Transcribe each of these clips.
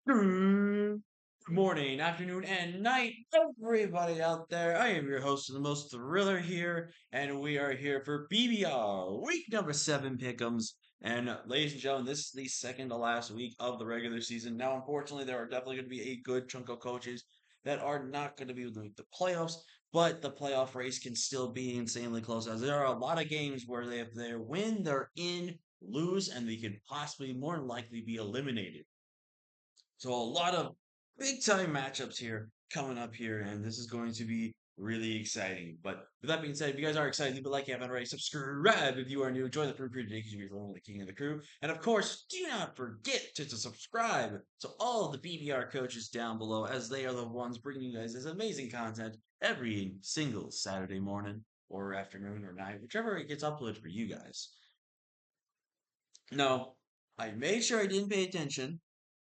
Good morning, afternoon, and night, everybody out there. I am your host of the most thriller here, and we are here for BBR week number 7 Pickems. And ladies and gentlemen, this is the second to last week of the regular season. Now, unfortunately, there are definitely going to be a good chunk of coaches that are not going to be able to make the playoffs, but the playoff race can still be insanely close as there are a lot of games where they if they win, they're in, lose, and they could possibly more than likely be eliminated. So a lot of big time matchups here coming up here, and this is going to be really exciting. But with that being said, if you guys are excited, leave a like if you haven't already. Subscribe if you are new. Join the crew today because you're the only king of the crew. And of course, do not forget to subscribe to all of the BBR coaches down below, as they are the ones bringing you guys this amazing content every single Saturday morning or afternoon or night, whichever it gets uploaded for you guys. No, I made sure I didn't pay attention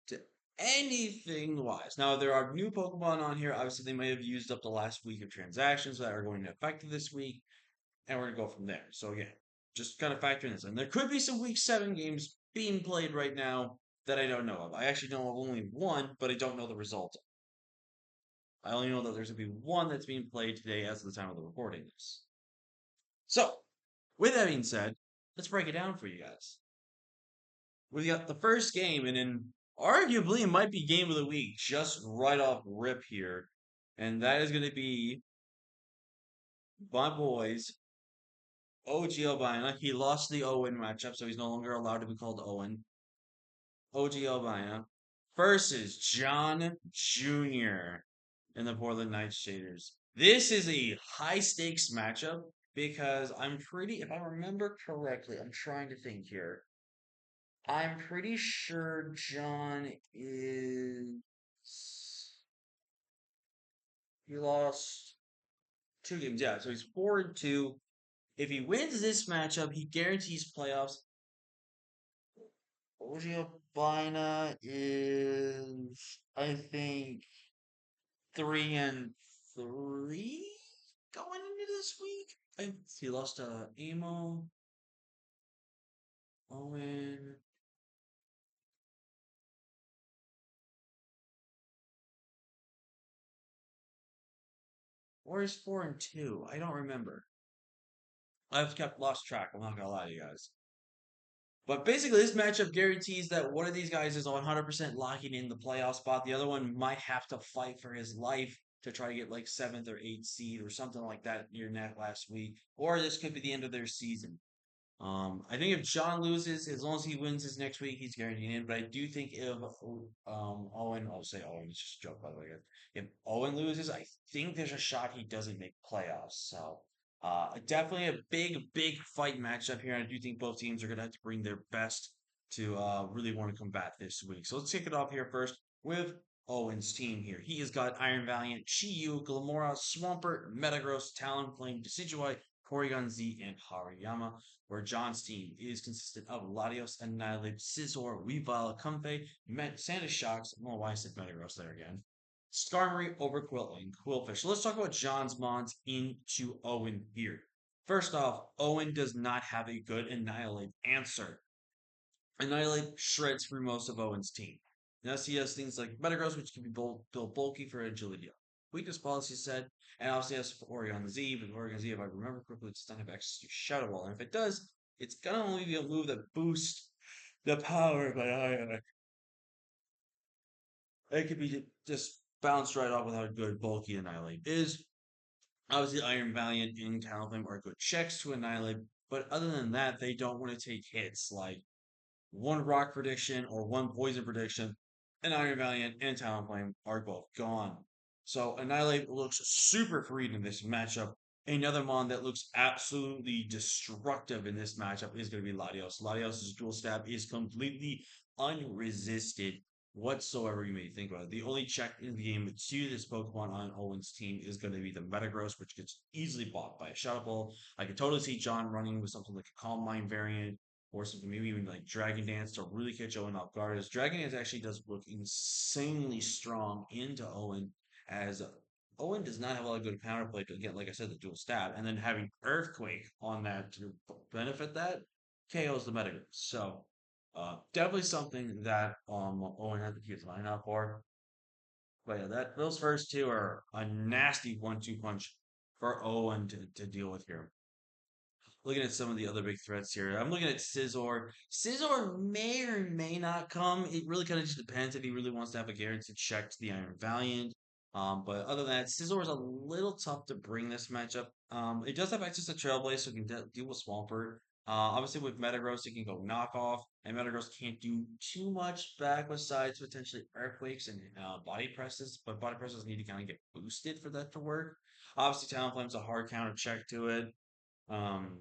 to anything wise. Now, there are new Pokemon on here. Obviously, they may have used up the last week of transactions that are going to affect it this week, and we're going to go from there. So, yeah, just kind of factor in this. And there could be some week 7 games being played right now that I don't know of. I actually know of only one, but I don't know the result. I only know that there's going to be one that's being played today as of the time of the recording this. So, with that being said, let's break it down for you guys. We got the first game, and then arguably it might be game of the week just right off rip here. And that is going to be my boys, OG Albina. He lost the Owen matchup, so he's no longer allowed to be called Owen. OG Albina versus John Jr. in the Portland Knights Shaders. This is a high stakes matchup because I'm pretty, if I remember correctly, I'm trying to think here. I'm pretty sure John is. He lost 2 games. Yeah, so he's 4-2. If he wins this matchup, he guarantees playoffs. Ogiobina is, I think, 3-3 going into this week. He lost to Emo, Owen. Or is 4-2? I don't remember. I've kept lost track. I'm not gonna lie to you guys. But basically, this matchup guarantees that one of these guys is 100% locking in the playoff spot. The other one might have to fight for his life to try to get like seventh or eighth seed or something like that near net last week. Or this could be the end of their season. I think if John loses, as long as he wins his next week, he's guaranteed in. But I do think if Owen, I'll say Owen, it's just a joke by the way. If Owen loses, I think there's a shot he doesn't make playoffs. So definitely a big fight matchup here. I do think both teams are gonna have to bring their best to really want to combat this week. So let's kick it off here first with Owen's team here. He has got Iron Valiant, Chiyu, Glamora, Swampert, Metagross, Talonflame, Decidueye, Porygon Z, and Hariyama, where John's team is consistent of Latios, Annihilate, Scizor, Weavile, Comfey, Sandus Shocks, I don't know why I said Metagross there again, Skarmory, Overquill, and Quillfish. So let's talk about John's Mons into Owen here. First off, Owen does not have a good Annihilate answer. Annihilate shreds through most of Owen's team. Yes, he has things like Metagross, which can be built bulky for agility. Weakness policy set, and obviously has Oregon Z, but Oregon Z, if I remember correctly, it doesn't have access to Shadow Ball. And if it does, it's gonna only be a move that boosts the power of an it could be just bounced right off with how good bulky Annihilate is. Obviously, Iron Valiant and Talonflame are good checks to Annihilate, but other than that, they don't want to take hits like one rock prediction or one poison prediction, and Iron Valiant and Talonflame are both gone. So Annihilate looks super freed in this matchup. Another mon that looks absolutely destructive in this matchup is going to be Latios. Latios' dual stab is completely unresisted whatsoever you may think about it. The only check in the game to this Pokemon on Owen's team is going to be the Metagross, which gets easily bought by a Shadow Ball. I could totally see John running with something like a Calm Mind variant or something, maybe even like Dragon Dance to really catch Owen off guard. As Dragon Dance actually does look insanely strong into Owen, as Owen does not have a lot of good counterplay to get, like I said, the dual stab, and then having Earthquake on that to benefit that KOs the Metagross. So Definitely something that Owen had to keep his mind out for. But yeah, that those first two are a nasty one-two punch for Owen to deal with here. Looking at some of the other big threats here. I'm looking at Scizor. Scizor may or may not come. It really kind of just depends if he really wants to have a guaranteed check to the Iron Valiant. But other than that, Scizor is a little tough to bring this matchup. It does have access to Trailblaze, so it can deal with Swampert. Obviously, with Metagross, it can go knockoff, and Metagross can't do too much back besides potentially Earthquakes and Body Presses, but Body Presses need to kind of get boosted for that to work. Obviously, Talonflame's a hard counter check to it. Um,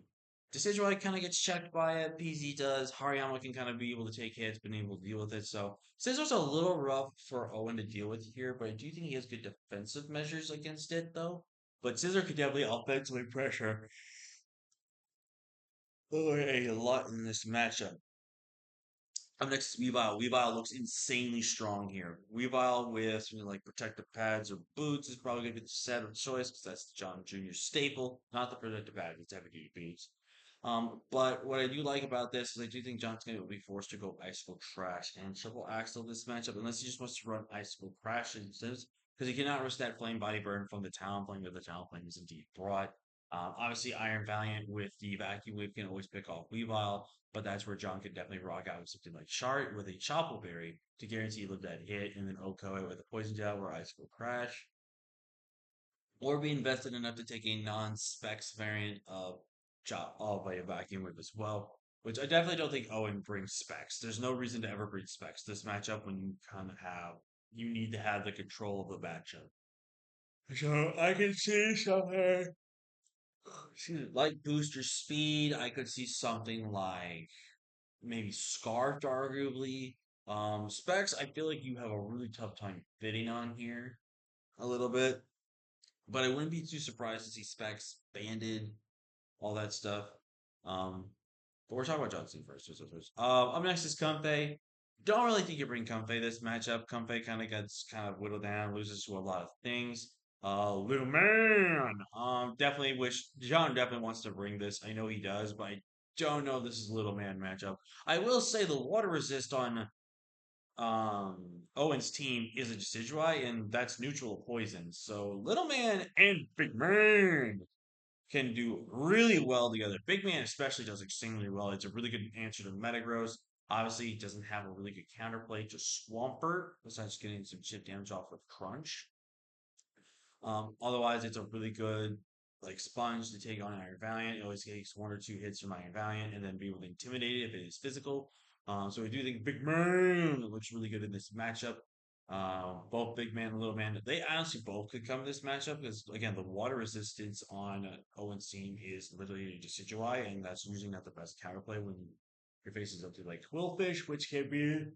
Decidueye kind of gets checked by it. PZ does. Hariyama can kind of be able to take hits, been able to deal with it. So Scissor's a little rough for Owen to deal with here, but I do think he has good defensive measures against it, though. But Scissor could definitely offensively pressure a lot in this matchup. Up next is Weavile. Weavile looks insanely strong here. Weavile with like protective pads or boots is probably going to be the set of choice because that's John Jr.'s staple, not the protective pad, it's heavy duty boots. But what I do like about this is I do think John's going to be forced to go Icicle Crash and Triple Axle this matchup unless he just wants to run Icicle Crash instead because he cannot risk that Flame Body Burn from the Talonflame if the Talonflame is indeed brought. Obviously, Iron Valiant with the Vacuum Wave can always pick off Weavile, but that's where John could definitely rock out with something like Chart with a Chople Berry to guarantee live that hit, and then Oko it with a Poison Jab or Icicle Crash. Or be invested enough to take a non-specs variant of Chop of a Vacuum Whip as well. Which I definitely don't think Owen brings specs. There's no reason to ever bring specs this matchup when you kind of have you need to have the control of the matchup. So I can see something. Like booster speed, I could see something like maybe Scarfed, arguably. Specs, I feel like you have a really tough time fitting on here a little bit, but I wouldn't be too surprised to see Specs banded, all that stuff. Um, but we're talking about Johnson first. Up next is Comfey. Don't really think you bring Comfey this matchup. Comfey kind of gets kind of whittled down, loses to a lot of things. Little man. Definitely wish John definitely wants to bring this. I know he does, but I don't know if this is a little man matchup. I will say the water resist on Owen's team is a Decidueye, and that's neutral poison. So little man and big man can do really well together. Big Man especially does extremely well. It's a really good answer to Metagross. Obviously, he doesn't have a really good counterplay to Swampert, besides getting some chip damage off with Crunch. Otherwise, it's a really good like sponge to take on Iron Valiant. It always takes one or two hits from Iron Valiant and then be able to intimidate it if it is physical. So I do think Big Man looks really good in this matchup. Both Big Man and Little Man, they honestly both could come in this matchup because again, the water resistance on Owen's team is literally just Decidueye, and that's usually not the best counterplay when you're facing up to like Quillfish, which can be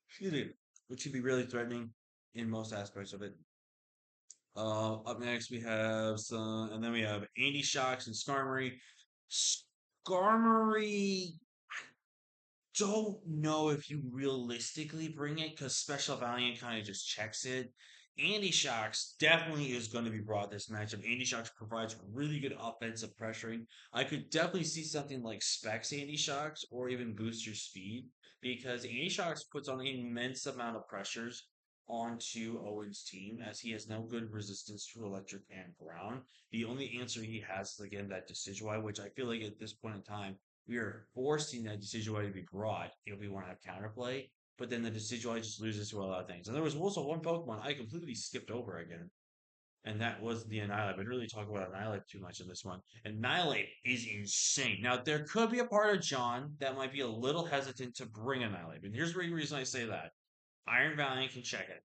excuse me, which can be really threatening in most aspects of it. Up next we have some, and then we have Andy Shocks and Skarmory. Skarmory, don't know if you realistically bring it because Special Valiant kind of just checks it. Andy Shocks definitely is going to be brought this matchup. Andy Shocks provides really good offensive pressuring. I could definitely see something like Specs Andy Shocks or even Booster Speed because Andy Shocks puts on an immense amount of pressures onto Owen's team as he has no good resistance to electric and ground. The only answer he has is again that Decidueye, which I feel like at this point in time we are forcing that Decidueye to be brought if we want to have counterplay. But then the Decidueye just loses to a lot of things. And there was also one Pokemon I completely skipped over again, and that was the Annihilate. I didn't really talk about Annihilate too much in this one. Annihilate is insane. Now, there could be a part of John that might be a little hesitant to bring Annihilate. And here's the reason I say that. Iron Valiant can check it.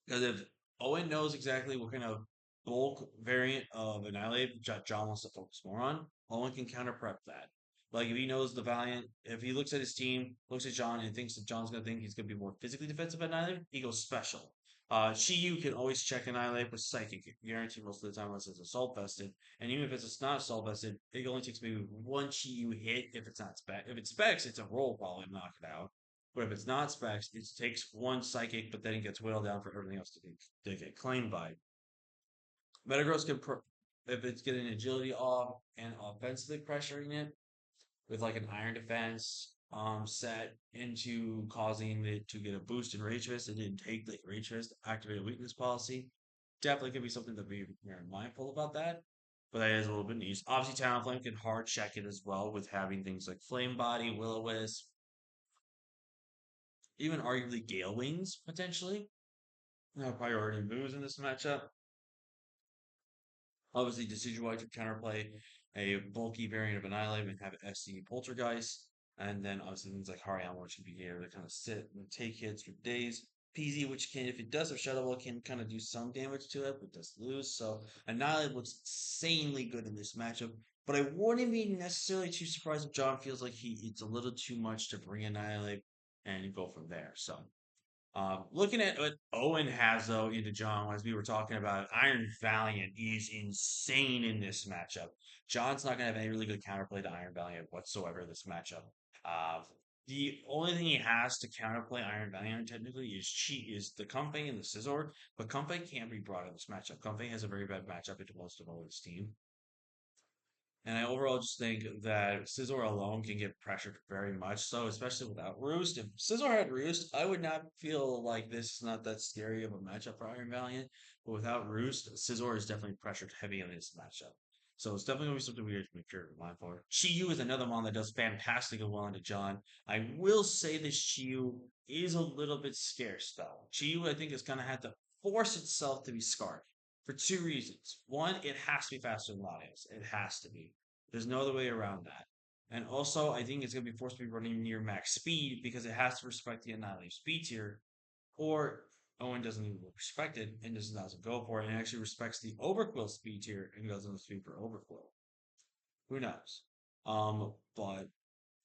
Because if Owen knows exactly what kind of bulk variant of Annihilate John wants to focus more on, Owen can counter prep that. Like if he knows the Valiant, if he looks at his team, looks at John, and thinks that John's gonna think he's gonna be more physically defensive at Annihilate, he goes special. Shiyu can always check Annihilate with Psychic, guaranteed most of the time unless it's assault vested. And even if it's not assault vested, it only takes maybe one Shiyu hit if it's not spec. If it's specs, it's a roll probably knock it out. But if it's not specs, it takes one psychic, but then it gets whittled down for everything else to get claimed by. Metagross can, if it's getting agility off and offensively pressuring it, with like an iron defense set into causing it to get a boost in Rage Fist. It didn't take like Rage Fist, activate a weakness policy. Definitely could be something to be very mindful about that. But that is a little bit niche. Obviously, Talonflame can hard check it as well with having things like Flame Body, Will-O-Wisp, even arguably Gale Wings potentially. Priority moves in this matchup. Obviously, decision-wise, to counterplay a bulky variant of Annihilate and have SC Poltergeist. And then obviously things like Hariyama, which can be able to kind of sit and take hits for days. PZ, which can, if it does have Shadow Ball, can kind of do some damage to it, but does lose. So Annihilate looks insanely good in this matchup. But I wouldn't be necessarily too surprised if John feels like it's a little too much to bring Annihilate and go from there. So looking at what Owen has though into John, as we were talking about, Iron Valiant is insane in this matchup. John's not going to have any really good counterplay to Iron Valiant whatsoever this matchup. Uh, the only thing he has to counterplay Iron Valiant technically is the Comfey and the Scizor, but Comfey can't be brought in this matchup. Comfey has a very bad matchup into most of Owen's team. And I overall just think that Scizor alone can get pressured very much so, especially without Roost. If Scizor had Roost, I would not feel like this is not that scary of a matchup for Iron Valiant. But without Roost, Scizor is definitely pressured heavy in this matchup. So it's definitely going to be something we have to make sure to mind for. Chiyu is another one that does fantastic and well into John. I will say this Chiyu is a little bit scarce though. Chiyu, I think, is going to have to force itself to be scarred for two reasons. One, it has to be faster than Latios. It has to be. There's no other way around that. And also, I think it's going to be forced to be running near max speed because it has to respect the Annihilate speed tier, or Owen doesn't even respect it and just doesn't go for it and actually respects the Overquill speed tier and goes on the speed for Overquill. Who knows? But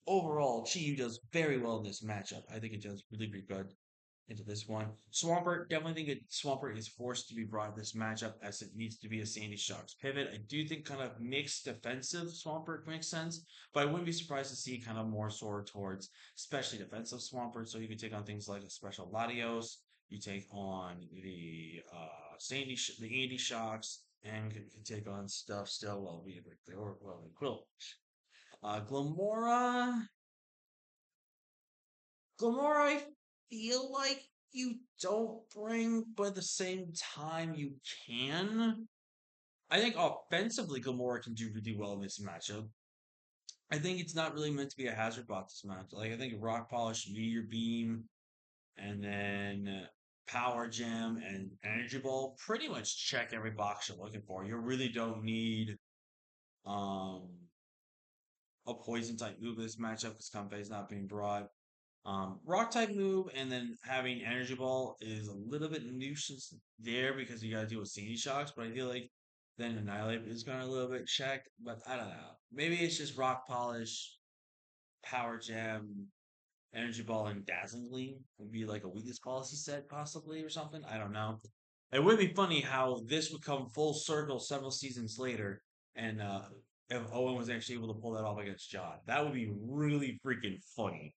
overall, Chi does very well in this matchup. I think it does really, really good into this one. Swampert, definitely think Swampert is forced to be brought in this matchup as it needs to be a Sandy Shocks pivot. I do think kind of mixed defensive Swampert makes sense, but I wouldn't be surprised to see kind of more sort towards especially defensive Swampert. So you can take on things like a special Latios, you take on the the Andy Shocks, and can take on stuff still well we or well Quill. Glamora. Gomorrah, I feel like you don't bring, but at the same time you can. I think offensively, Gomorrah can do really well in this matchup. I think it's not really meant to be a hazard bot this match. Like I think Rock Polish, Meteor Beam, and then Power Gem and Energy Ball pretty much check every box you're looking for. You really don't need um a poison type move in this matchup because Comfey is not being brought. Rock type move and then having Energy Ball is a little bit nuisance there because you gotta deal with Sandy Shocks, but I feel like then Annihilate is gonna a little bit checked, but I don't know. Maybe it's just Rock Polish, Power Gem, Energy Ball, and Dazzling Gleam would be like a weakness policy set possibly or something. I don't know. It would be funny how this would come full circle several seasons later and if Owen was actually able to pull that off against John. That would be really freaking funny.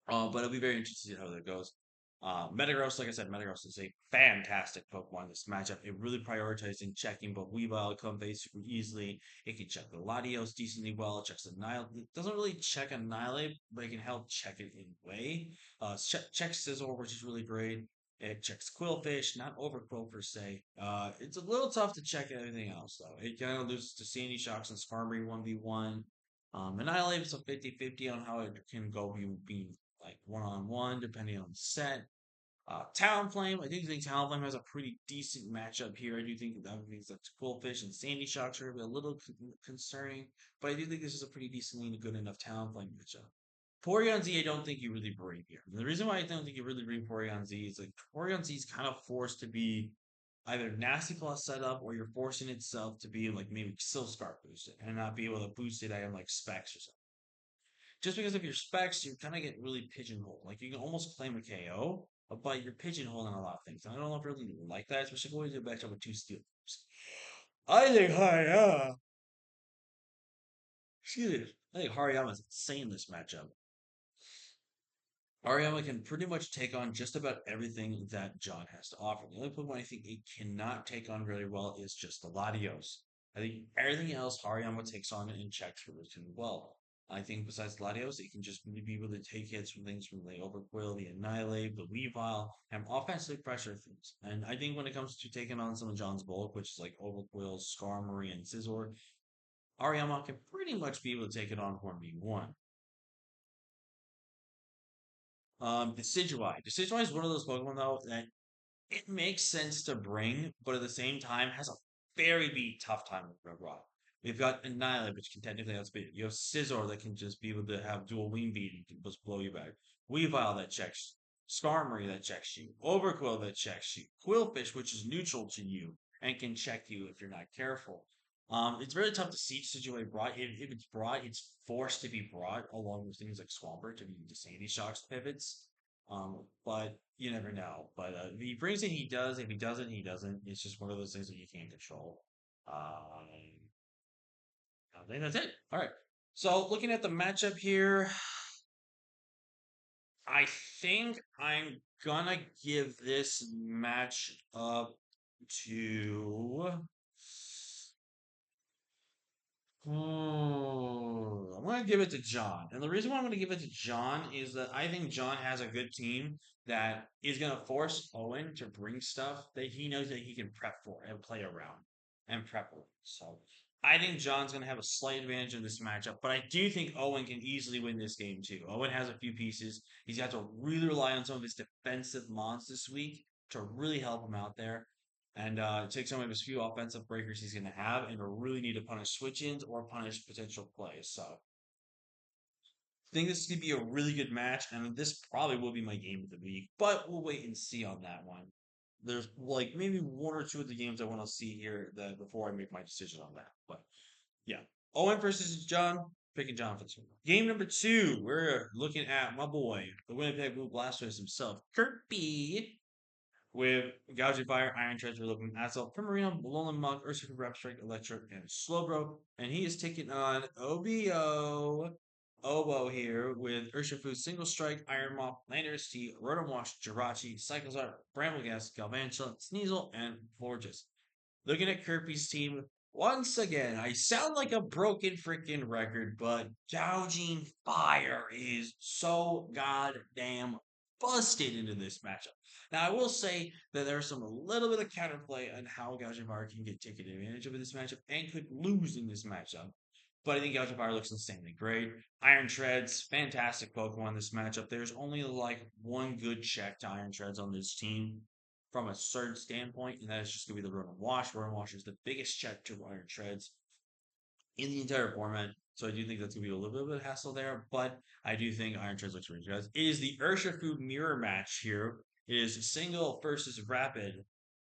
But it'll be very interesting to see how that goes. Metagross, like I said, Metagross is a fantastic Pokemon in this matchup. It really prioritizes in checking both Weavile and Comfey super easily. It can check the Latios decently well. It checks Annihilate. It doesn't really check Annihilate, but it can help check it in a way. Checks Scizor, which is really great. It checks Quillfish, not Overquill per se. It's a little tough to check everything else, though. It kind of loses to Sandy Shocks and Skarmory 1v1. Annihilate is a 50-50 on how it can go being like one on one, depending on the set. Talonflame, I do think Talonflame has a pretty decent matchup here. I do think that means that Goldfish and Sandy Shocks are a little concerning, but I do think this is a pretty decently good enough Talonflame matchup. Porygon Z, I don't think you really bring here. And the reason why I don't think you really bring Porygon Z is like Porygon Z is kind of forced to be either Nasty Plus setup or you're forcing itself to be like maybe Silscar boosted and not be able to boost it item like Specs or something. Just because of your specs, you kind of get really pigeonholed. Like you can almost claim a KO, but you're pigeonholing a lot of things. And I don't know if I really like that, especially going to match up with two steel. I think excuse me, I think Hariyama is insane in this matchup. Hariyama can pretty much take on just about everything that John has to offer. The only Pokemon I think it cannot take on really well is just the Latios. I think everything else Hariyama takes on and checks relatively well. I think besides LATIOS, it can just be able to take hits from things from the Overquill, the Annihilate, the Weavile, and offensively pressure things. And I think when it comes to taking on some of John's bulk, which is like Overquill, Skarmory, and Scizor, Ariyama can pretty much be able to take it on 1v1. Decidueye is one of those Pokemon though that it makes sense to bring, but at the same time has a very be tough time with Red Rock. We've got Annihilate, which can technically outspeed. You have Scizor that can just be able to have dual wing beat and can just blow you back. Weavile that checks. Skarmory that checks you. Overquill that checks you. Quillfish, which is neutral to you and can check you if you're not careful. It's very tough to see Decidueye brought. If it's brought, it's forced to be brought along with things like Swampert to be to Sandy Shocks pivots. But you never know. But if he brings it, he does. If he doesn't, he doesn't. It's just one of those things that you can't control. I think that's it. All right. So looking at the matchup here, I think I'm gonna give this match up to. Oh, I'm going to give it to John. And the reason why I'm going to give it to John is that I think John has a good team that is going to force Owen to bring stuff that he knows that he can prep for and play around and prep with. So I think John's going to have a slight advantage in this matchup, but I do think Owen can easily win this game too. Owen has a few pieces. He's got to really rely on some of his defensive mons this week to really help him out there and take some of his few offensive breakers he's going to have and really need to punish switch-ins or punish potential plays. So I think this is going to be a really good match, and this probably will be my game of the week, but we'll wait and see on that one. There's like maybe one or two of the games I want to see here that before I make my decision on that. But yeah, Owen versus John. Picking John for this one. Game number two, we're looking at my boy, the Winnipeg Blue Blasters himself, Kirby with Gouging Fire, Iron Treasure, Looking Assault, Primarina, Alolan Monk, Urshifu, Rap Strike, Electric, and Slowbro. And he is taking on Obo here with Urshifu, Single Strike, Iron Mop, Landorus T, Rotom Wash, Jirachi, Cyclozar, Bramblegas, Galvantula, Sneasel, and Florges. Looking at Kirby's team, once again, I sound like a broken freaking record, but Gouging Fire is so goddamn busted into this matchup. Now, I will say that there's some a little bit of counterplay on how Gouging Fire can get taken advantage of in this matchup and could lose in this matchup. But I think Gouging Fire looks insanely great. Iron Treads, fantastic Pokemon in this matchup. There's only like one good check to Iron Treads on this team from a surge standpoint, and that is just going to be the Rotom Wash. Rotom Wash is the biggest check to Iron Treads in the entire format. So I do think that's going to be a little bit of a hassle there, but I do think Iron Treads looks really good. It is the Urshifu mirror match here. It is single versus rapid.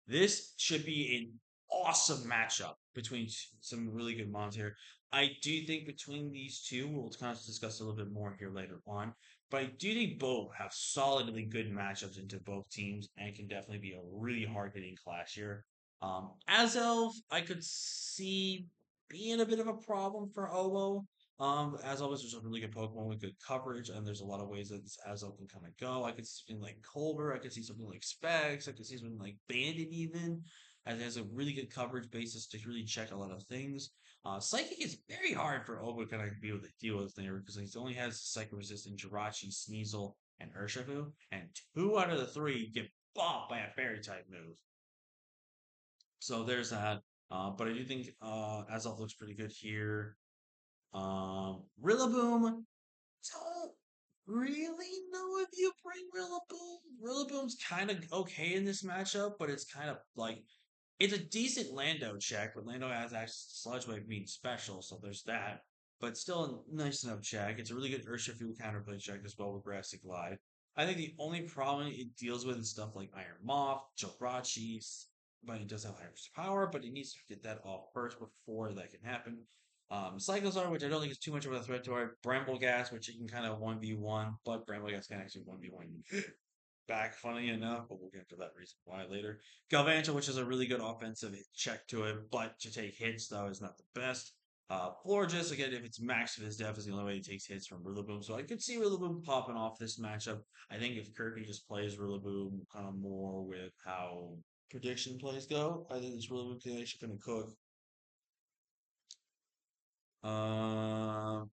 This should be an awesome matchup between some really good mons here. I do think between these two, we'll kind of discuss a little bit more here later on. But I do think both have solidly good matchups into both teams and can definitely be a really hard hitting clash here. Azelf, I could see being a bit of a problem for Owo. As always, there's a really good Pokemon with good coverage, and there's a lot of ways that this Azelf can kind of go. I could see something like Culver, I could see something like Specs, I could see something like Bandit even, as it has a really good coverage basis to really check a lot of things. Psychic is very hard for Owo to kind of be able to deal with there because he only has Psychic Resistant, Jirachi, Sneasel, and Urshifu, and two out of the three get bopped by a Fairy type move. So there's that. But I do think Azelf looks pretty good here. Rillaboom, don't really know if you bring Rillaboom. Rillaboom's kind of okay in this matchup, but it's kind of like it's a decent Lando check, but Lando has actually Sludge Wave being special, so there's that. But still a nice enough check. It's a really good Urshifu counterplay check as well with Grassy Glide. I think the only problem it deals with is stuff like Iron Moth, Jirachi, but it does have higher power, but it needs to get that off first before that can happen. Cyclozar, which I don't think is too much of a threat to our Bramblegas, which it can kind of 1v1, but Bramblegas can actually 1v1 back, funny enough, but we'll get to that reason why later. Galvantula, which is a really good offensive check to it, but to take hits, though, is not the best. Florges, again, if it's max of his def, is the only way he takes hits from Rillaboom. So I could see Rillaboom popping off this matchup. I think if Kirby just plays Rillaboom kind of more with how prediction plays go, I think this Rillaboom is actually going to cook. Primarina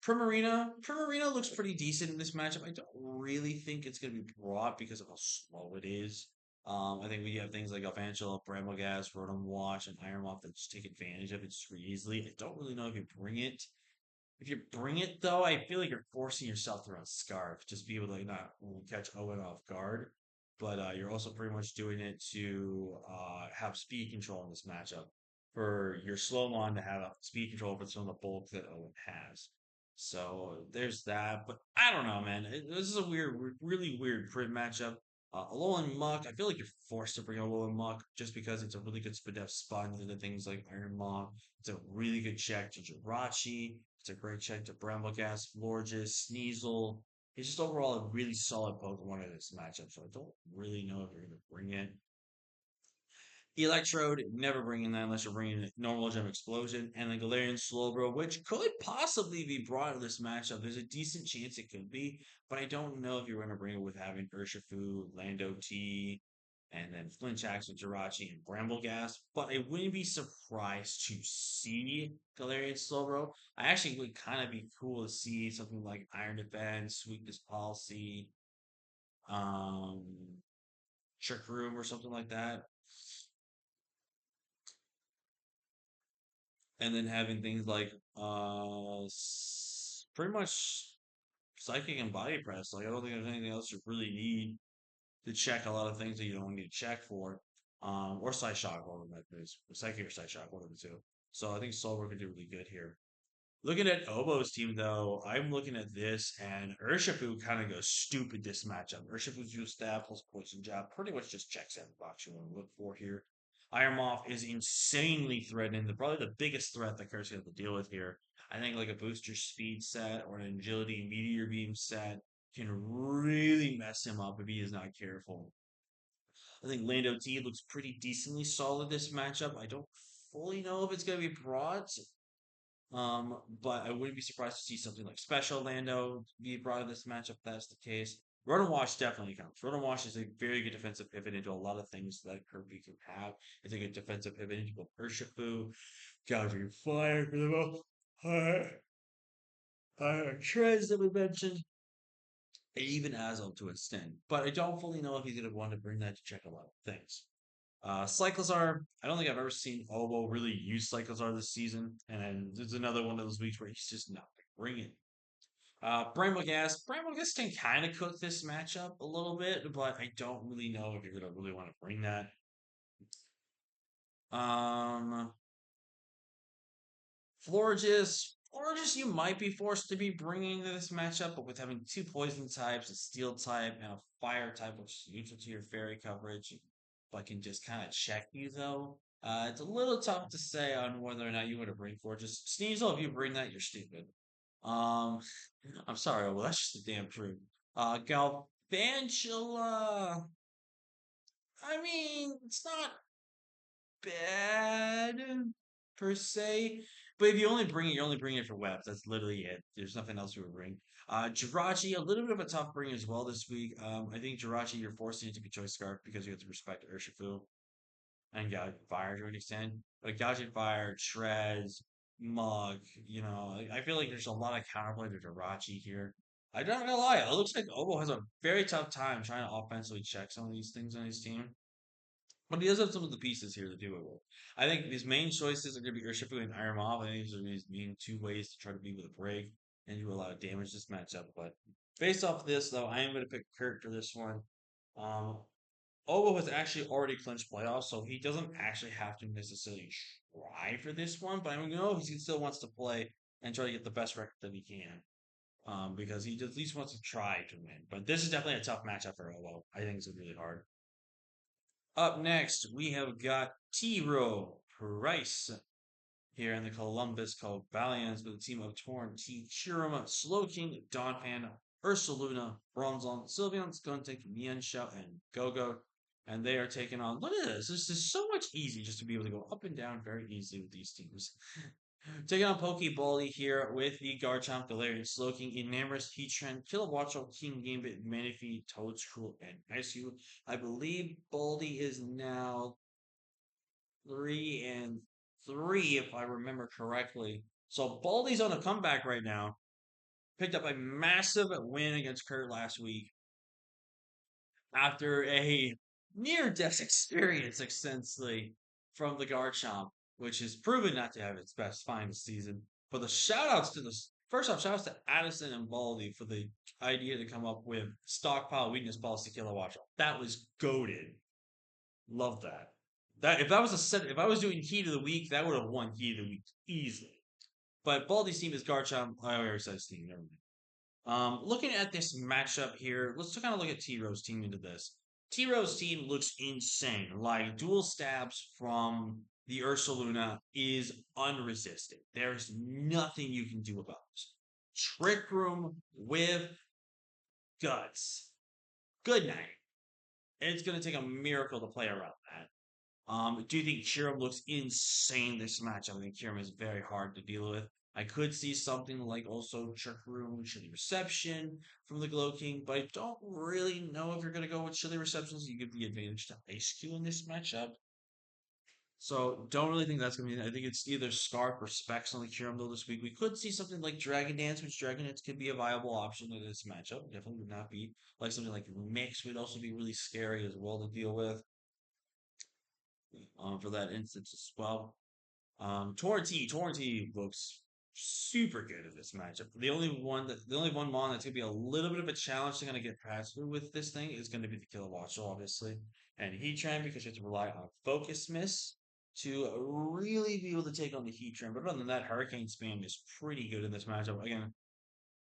looks pretty decent in this matchup. I don't really think it's going to be brought because of how slow it is. I think we have things like Evangela, Bramblegas, Rotom Wash, and Iron Moth that just take advantage of it super easily. I don't really know if you bring it. If you bring it though, I feel like you're forcing yourself to run Scarf, just be able to like, not catch Owen off guard, but you're also pretty much doing it to have speed control in this matchup for your Slowmon to have speed control for some of the bulk that Owen has. So there's that, but I don't know, man. This is a really weird crit matchup. Alolan Muck, I feel like you're forced to bring Alolan Muck just because it's a really good Spadef sponge into things like Iron Maw. It's a really good check to Jirachi. It's a great check to Bramblegas, Florges, Sneasel. He's just overall a really solid Pokemon in this matchup, so I don't really know if you're going to bring it. Electrode, never bringing that unless you're bringing normal gem explosion, and then Galarian Slowbro, which could possibly be brought in this matchup. There's a decent chance it could be, but I don't know if you're going to bring it with having Urshifu, Lando T, and then Flinchax with Jirachi and Bramblegas. But I wouldn't be surprised to see Galarian Slowbro. I actually would kind of be cool to see something like Iron Defense, Weakness Policy, um, Trick Room, or something like that. And then having things like pretty much psychic and body press. Like I don't think there's anything else you really need to check a lot of things that you don't need to check for. Or side shock, one of them is psychic or side shock, one of the two. So I think Solver could do really good here. Looking at Obo's team, though, I'm looking at this, and Urshifu kind of goes stupid this matchup. Urshifu's use stab plus poison jab pretty much just checks every box you want to look for here. Iron Moth is insanely threatening, probably the biggest threat that Kurt's going to have to deal with here. I think like a booster speed set or an agility meteor beam set can really mess him up if he is not careful. I think Lando T looks pretty decently solid this matchup. I don't fully know if it's going to be broad, but I wouldn't be surprised to see something like Special Lando be brought in this matchup if that's the case. Rotom Wash definitely counts. Rotom Wash is a very good defensive pivot into a lot of things that Kirby can have. It's a good defensive pivot into both Urshifu, Gouging Fire for the most Shreds that we mentioned, and even Azo to extent. But I don't fully know if he's going to want to bring that to check a lot of things. Cyclizar, I don't think I've ever seen Obo really use Cyclizar this season, and there's another one of those weeks where he's just not bringing it. Bramblegas can kind of cook this matchup a little bit, but I don't really know if you're gonna really want to bring that. Um, Florges, you might be forced to be bringing to this matchup, but with having two poison types, a steel type, and a fire type, which is neutral to your fairy coverage, but can just kind of check you though. It's a little tough to say on whether or not you want to bring Fortress. Sneasel, if you bring that, you're stupid. Um, I'm sorry, well, that's just the damn truth. Galvantula, I mean, it's not bad per se. But if you only bring it, you're only bringing it for webs. That's literally it. There's nothing else you would bring. Jirachi, a little bit of a tough bring as well this week. I think Jirachi, you're forcing it to be Choice Scarf because you have to respect Urshifu and Gouging Fire to an extent. But Gouging Fire, Shreds, Mug, I feel like there's a lot of counterplay to Jirachi here. I'm not gonna lie, it looks like Obo has a very tough time trying to offensively check some of these things on his team. But he does have some of the pieces here to do it with. I think his main choices are going to be Urshifu and Iron Mob. I think these are his main two ways to try to be with a break and do a lot of damage this matchup. But based off of this, though, I am going to pick Kurt for this one. Um, Obo has actually already clinched playoffs, so he doesn't actually have to necessarily try for this one. But I know he still wants to play and try to get the best record that he can. Because he at least wants to try to win. But this is definitely a tough matchup for Obo. I think it's really hard. Up next, we have got T Row Price here in the Columbus Cobalions with a team of Torn, T Chiruma, Slowking, Donphan, Ursaluna, Bronzong, Sylveon, Skuntic, Mienshao, and Gogo. And they are taking on, look at this. This is so much easy just to be able to go up and down very easily with these teams. Taking on Pokebaldi here with the Garchomp, Galarian, Slowking, Enamorous, Heatran, Kilowattrel, King Gambit, Manaphy, Toadscruel, and Iceyu. I believe Baldy is now 3-3, if I remember correctly. So Baldy's on a comeback right now. Picked up a massive win against Kurt last week after a near death experience, essentially, from the Garchomp, which has proven not to have its best final season. But the shout outs to the first off, shout outs to Addison and Baldy for the idea to come up with stockpile weakness policy kilowatt. That was goaded. Love that. That if that was a set, if I was doing heat of the week, that would have won heat of the week easily. But Baldy's team is Garchomp. I already said his team. Never mind. Looking at this matchup here, let's kind of look at T Rose team into this. T Rose team looks insane. Like dual stabs from the Ursaluna is unresisted. There's nothing you can do about this. Trick Room with guts. Good night. It's going to take a miracle to play around that. Do you think Kiram looks insane this matchup? I think Kiram is very hard to deal with. I could see something like also Trick Room, Chili Reception from the Glow King, but I don't really know if you're going to go with Chili Receptions. You give the advantage to Ice Cube in this matchup. So don't really think that's going to be. I think it's either Scarf or Specs on the Kiram though this week. We could see something like Dragon Dance, which Dragon Dance could be a viable option in this matchup. Definitely would not be like something like Mix would also be really scary as well to deal with for that instance as well. Torrentee looks super good in this matchup. The only one mon that's gonna be a little bit of a challenge to kind of get past through with this thing is gonna be the Kilowatt Show, obviously, and Heatran because you have to rely on Focus Miss to really be able to take on the Heatran. But other than that, Hurricane Spam is pretty good in this matchup. Again,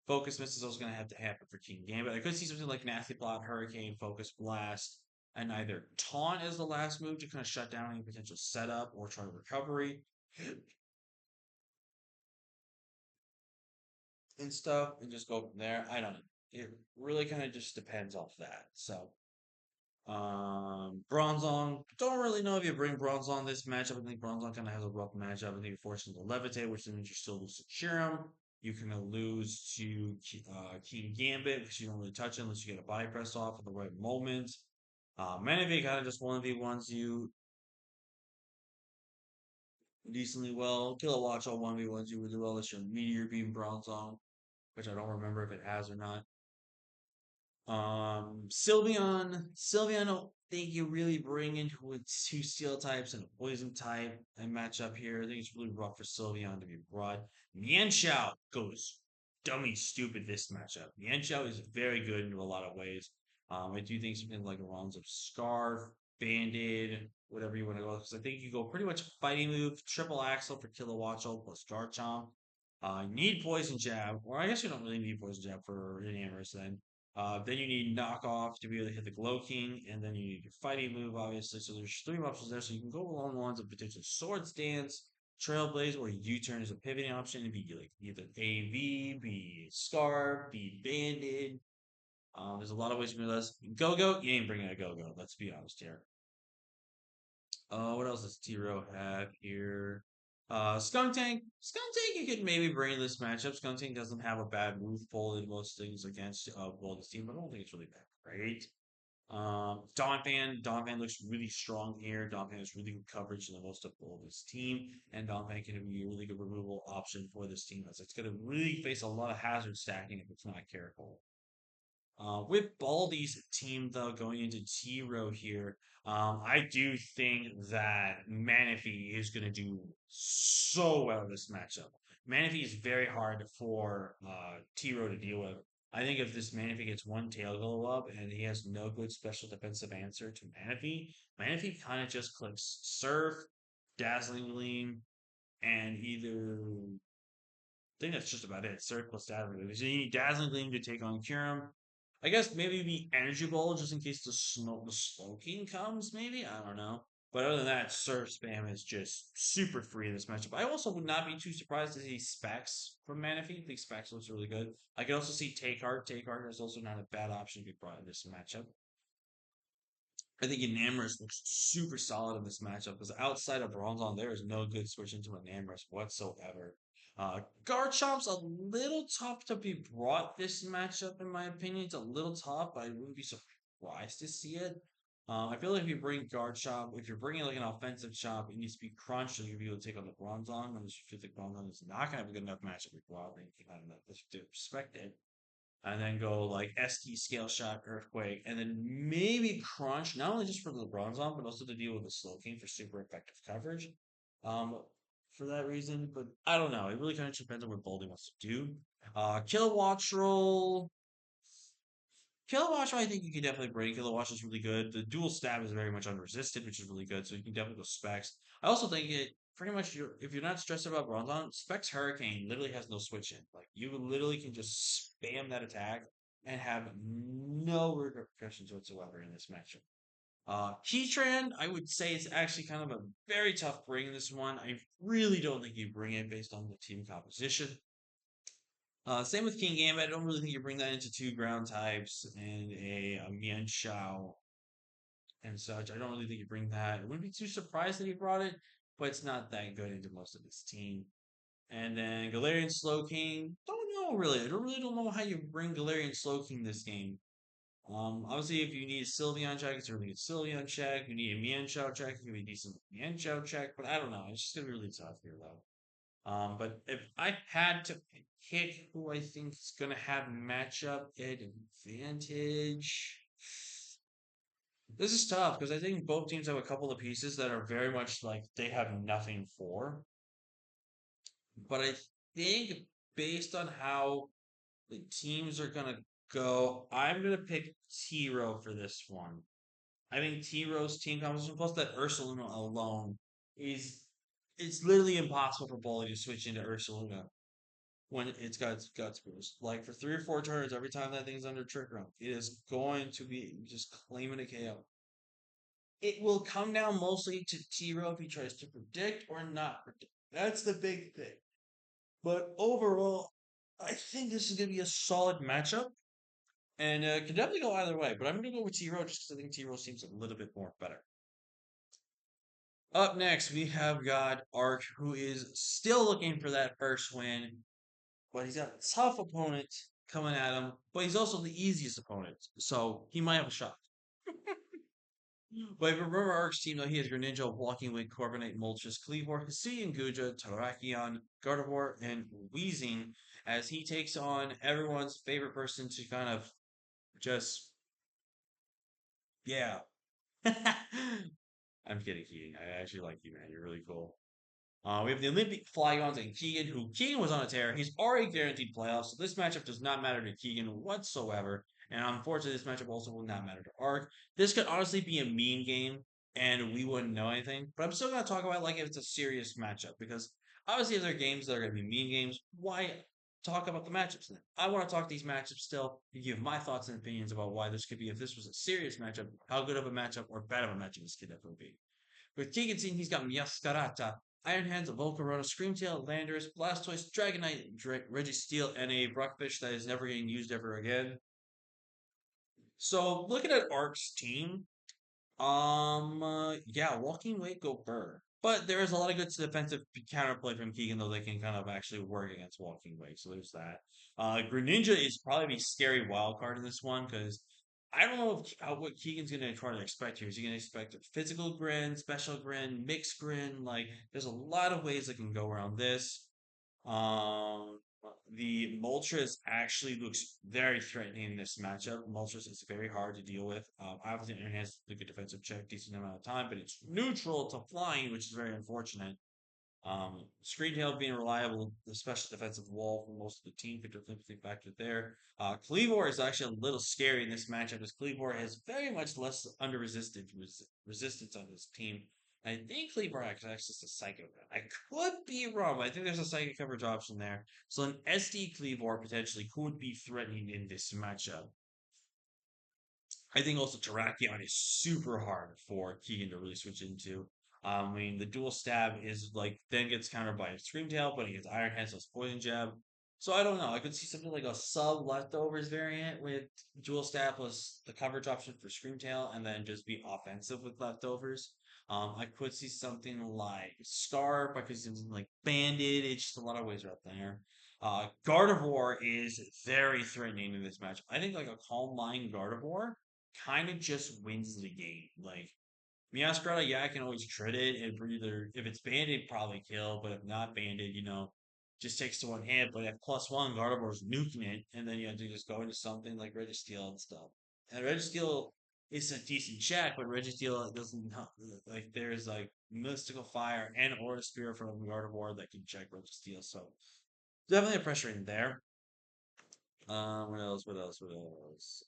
Focus Miss is also going to have to happen for King Gambit. I could see something like Nasty Plot, Hurricane, Focus Blast, and either Taunt as the last move to kind of shut down any potential setup or try recovery and stuff, and just go from there. I don't know. It really kind of just depends off that. So, Bronzong, don't really know if you bring Bronzong this matchup. I think Bronzong kind of has a rough matchup. I think you're forced to Levitate, which means you still lose to Cherim. You can lose to King Gambit because you don't really touch it unless you get a body press off at the right moment. Manaphy kind of just 1v1s you decently well. Kilowatt all 1v1s you really well unless you're Meteor Beam Bronzong, which I don't remember if it has or not. Sylveon, I don't think you really bring into with two steel types and a poison type and match up here. I think it's really rough for Sylveon to be brought. Mienshao goes dummy stupid this matchup. Mienshao is very good in a lot of ways. I do think something like a rounds of Scarf, Banded, whatever you want to go, because I think you go pretty much fighting move, triple axle for Kilowatcho plus Garchomp. Need Poison Jab, or I guess you don't really need Poison Jab for Enamorous then. Then you need knockoff to be able to hit the Glow King, and then you need your fighting move, obviously. So there's three options there. So you can go along the lines of potential Swords Dance, Trailblaze, or U-turn as a pivoting option and be like either AV, be Scarf, be Banded. There's a lot of ways you can do this. Go-Go, you ain't bringing a Go-Go. Let's be honest here. What else does T-Row have here? Skunk Tank. Skunk Tank, you could maybe bring in this matchup. Skunk Tank doesn't have a bad move pool in most things against Volga's team, but I don't think it's really that great. Donphan looks really strong here. Donphan has really good coverage in the most of Volga's team, and Donphan can be a really good removal option for this team. As it's going to really face a lot of hazard stacking if it's not careful. With Baldy's team, though, going into T Row here, I do think that Manaphy is going to do so well in this matchup. Manaphy is very hard for T Row to deal with. I think if this Manaphy gets one tail glow up and he has no good special defensive answer to Manaphy, Manaphy kind of just clicks Surf, Dazzling Gleam, and either think that's just about it. Surf plus Dazzling Gleam. So you need Dazzling Gleam to take on Kyurem. I guess maybe the Energy Ball just in case the Slow King comes, maybe? I don't know. But other than that, Surf Spam is just super free in this matchup. I also would not be too surprised to see Specs from Manaphy. I think Specs looks really good. I could also see Take Heart. Take Heart is also not a bad option to be brought in this matchup. I think Enamorous looks super solid in this matchup because outside of Bronzong, there is no good switch into Enamorous whatsoever. Garchomp's a little tough to be brought this matchup, in my opinion. It's a little tough, but I wouldn't be surprised to see it. I feel like if you bring guard shop, if you're bringing like an offensive shop, it needs to be crunched so you'll be able to take on the Bronzong. And if you think Bronzong is not going to have a good enough matchup with Guad, then you kind of have to respect it. And then go like ST Scale Shot, Earthquake, and then maybe Crunch, not only just for the Bronzong, but also to deal with the Slow King for super effective coverage. Um, for that reason, but I don't know. It really kind of depends on what Boldy wants to do. Kilowatt roll. Kilowatt, I think you can definitely bring. Kilowatt is really good. The dual stab is very much unresisted, which is really good. So you can definitely go specs. I also think it pretty much if you're not stressed about Bronzon, specs Hurricane literally has no switch in. Like you literally can just spam that attack and have no repercussions whatsoever in this matchup. Keytran, I would say it's actually kind of a very tough bring in this one. I really don't think you bring it based on the team composition. Same with King Gambit. I don't really think you bring that into two ground types and a Mian Shao and such. I don't really think you bring that. I wouldn't be too surprised that he brought it, but it's not that good into most of his team. And then Galarian Slow King, don't know really. I don't know how you bring Galarian Slow King this game. Obviously, if you need a Sylveon check, it's a really good Sylveon check. You need a Mian Shao check, it can be a decent Mian Shao check. But I don't know. It's just gonna be really tough here, though. But if I had to pick who I think is going to have matchup advantage, this is tough because I think both teams have a couple of pieces that are very much like they have nothing for. But I think based on how the teams are going to go, I'm going to pick Tiro for this one. I think Tiro's team composition plus that Ursaluna alone is it's literally impossible for Bully to switch into Ursaluna when it's got its guts boost. Like for 3 or 4 turns, every time that thing's under trick room, it is going to be just claiming a KO. It will come down mostly to Tiro if he tries to predict or not predict. That's the big thing. But overall, I think this is going to be a solid matchup. And it can definitely go either way. But I'm going to go with Tiro just because I think Tiro seems a little bit more better. Up next, we have got Ark, who is still looking for that first win. But he's got a tough opponent coming at him, but he's also the easiest opponent, so he might have a shot. But if you remember Ark's team, though, he has Greninja, Walking Wing, Corviknight, Moltres, Cleavor, Hisuian Guja, Terrakion, Gardevoir, and Weezing as he takes on everyone's favorite person to kind of just, yeah. I'm kidding, Keating. I actually like you, man. You're really cool. We have the Olympic Flygons and Keegan, who Keegan was on a tear. He's already guaranteed playoffs, so this matchup does not matter to Keegan whatsoever. And unfortunately, this matchup also will not matter to Ark. This could honestly be a mean game, and we wouldn't know anything. But I'm still going to talk about like if it's a serious matchup because obviously, if there are games that are going to be mean games, why talk about the matchups then? I want to talk these matchups still and give my thoughts and opinions about why this could be, if this was a serious matchup, how good of a matchup or bad of a matchup this could definitely be. With Keegan's team, he's got Miascarata, Iron Hands, Volcarona, Screamtail, Landorus, Blastoise, Dragonite, Registeel, and a Brockfish that is never getting used ever again. So looking at Ark's team, yeah, Walking Way, go Burr. But there is a lot of good defensive counterplay from Keegan, though they can kind of actually work against Walking Way. So there's that. Greninja is probably a scary wild card in this one because I don't know what Keegan's going to try to expect here. Is he going to expect a physical grin, special grin, mixed grin? Like, there's a lot of ways that can go around this. Um, the Moltres actually looks very threatening in this matchup. Moltres is very hard to deal with. Obviously, it has a good defensive check, decent amount of time, but it's neutral to flying, which is very unfortunate. Screentail being reliable, the special defensive wall for most of the team could definitely factor there. Cleavor is actually a little scary in this matchup as Cleavor has very much less under resistance on his team. I think Cleavor has access to Psycho. I could be wrong, but I think there's a Psychic coverage option there. So an SD Cleavor potentially could be threatening in this matchup. I think also Terrakion is super hard for Keegan to really switch into. I mean, the dual stab is like then gets countered by a Scream Tail, but he gets Iron Hand, so it's Poison Jab. So I don't know. I could see something like a sub leftovers variant with dual stab plus the coverage option for Scream Tail, and then just be offensive with leftovers. I could see something like Scarf. I could see something like Bandit. It's just a lot of ways right there. Gardevoir is very threatening in this match. I think like a Calm Mind Gardevoir kind of just wins the game. Like Miasgrata, yeah, I can always crit it. If either if it's banded, probably kill, but if not banded, just takes to one hit. But at +1, Gardevoir's nuking it, and then you have to just go into something like Registeel and stuff. And Registeel is a decent check, but Registeel doesn't like there's like Mystical Fire and Aura Spear from Gardevoir that can check Registeel, so definitely a pressure in there. What else? What else? What else?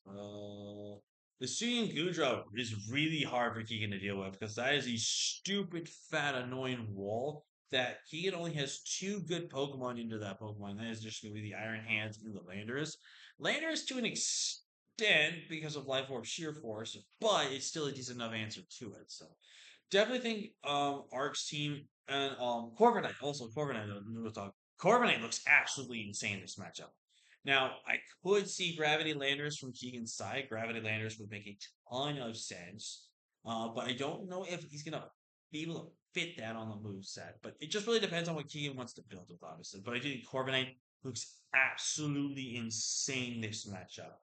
The Suyin Goudreau is really hard for Keegan to deal with because that is a stupid, fat, annoying wall that Keegan only has two good Pokemon into that Pokemon. That is just going to be the Iron Hands and the Landorus. Landorus to an extent because of Life Orb Sheer Force, but it's still a decent enough answer to it. So definitely think Ark's team and Corviknight also Corviknight we'll talk. Corviknight looks absolutely insane this matchup. Now I could see Gravity Landers from Keegan's side. Gravity Landers would make a ton of sense, but I don't know if he's gonna be able to fit that on the move set. But it just really depends on what Keegan wants to build with, obviously. But I think Corviknight looks absolutely insane this matchup.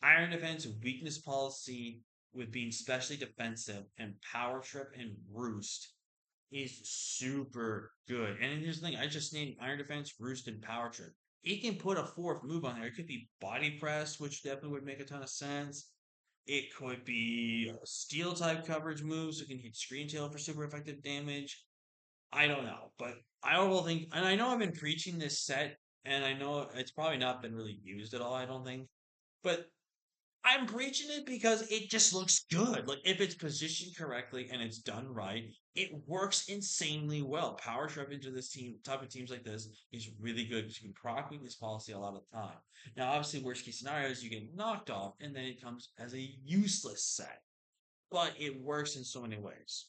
Iron Defense weakness policy with being specially defensive and Power Trip and Roost is super good. And here's the thing, I just named Iron Defense, Roost, and Power Trip. It can put a fourth move on there. It could be Body Press, which definitely would make a ton of sense. It could be Steel type coverage moves, so it can hit Screen Tail for super effective damage. I don't know, but I overall think, and I know I've been preaching this set, and I know it's probably not been really used at all. I don't think, but I'm preaching it because it just looks good. Like if it's positioned correctly and it's done right, it works insanely well. Power trip into this team, type of teams like this is really good because you can proc weakness policy a lot of the time. Now, obviously, worst case scenario is you get knocked off and then it comes as a useless set, but it works in so many ways.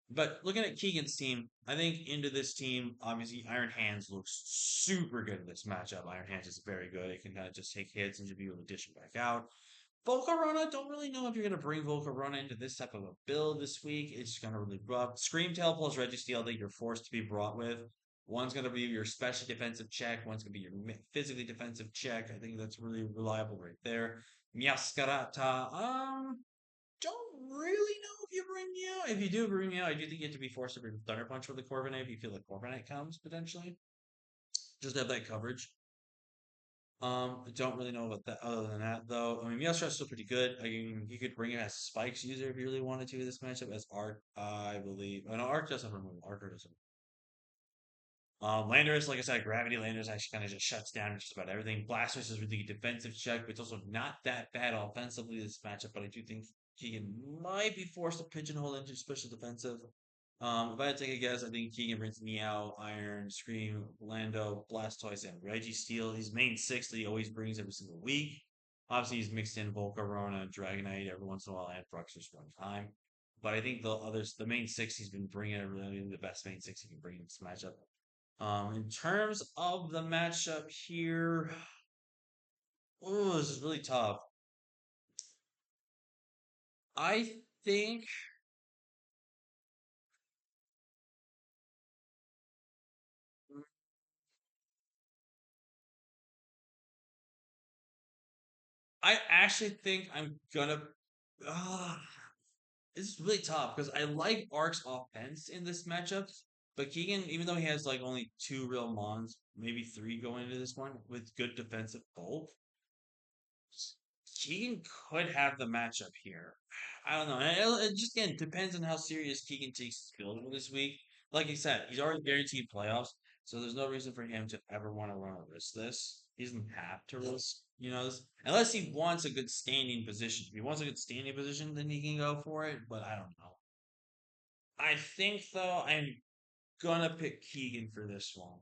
But looking at Keegan's team, I think into this team, obviously Iron Hands looks super good in this matchup. Iron Hands is very good. It can kind of just take hits and just be able to dish it back out. Volcarona, don't really know if you're going to bring Volcarona into this type of a build this week. It's going to really rough. Screamtail plus Registeel that you're forced to be brought with. One's going to be your special defensive check. One's going to be your physically defensive check. I think that's really reliable right there. Miascarata, don't really know if you bring Meow. If you do bring Meow, I do think you have to be forced to bring Thunder Punch with the Corviknight if you feel like Corviknight comes potentially. Just have that coverage. I don't really know about that. Other than that, though, I mean, Meowscar's still pretty good. I mean, you could bring it as Spikes user if you really wanted to this matchup as Arc, I believe. Oh, no, Arc doesn't remove. Arc doesn't. Landorus, like I said, Gravity Landorus actually kind of just shuts down just about everything. Blastoise is really good defensive check, but it's also not that bad offensively this matchup. But I do think Keegan might be forced to pigeonhole into special defensive. If I had to take a guess, I think Keegan brings Meow, Iron, Scream, Lando, Blastoise, and Registeel. His main six that he always brings every single week. Obviously, he's mixed in Volcarona, Dragonite every once in a while, and Bruxers one time. But I think the others, the main six he's been bringing are really the best main six he can bring in this matchup. In terms of the matchup here, oh, this is really tough. I think I actually think I'm gonna. Uh, this is really tough because I like Ark's offense in this matchup, but Keegan, even though he has like only two real mons, maybe three going into this one with good defensive bulk, Keegan could have the matchup here. I don't know. It just again depends on how serious Keegan takes his build this week. Like I said, he's already guaranteed playoffs, so there's no reason for him to ever want to run a risk this. He doesn't have to risk, this, unless he wants a good standing position. If he wants a good standing position, then he can go for it. But I don't know. I think though I'm gonna pick Keegan for this one.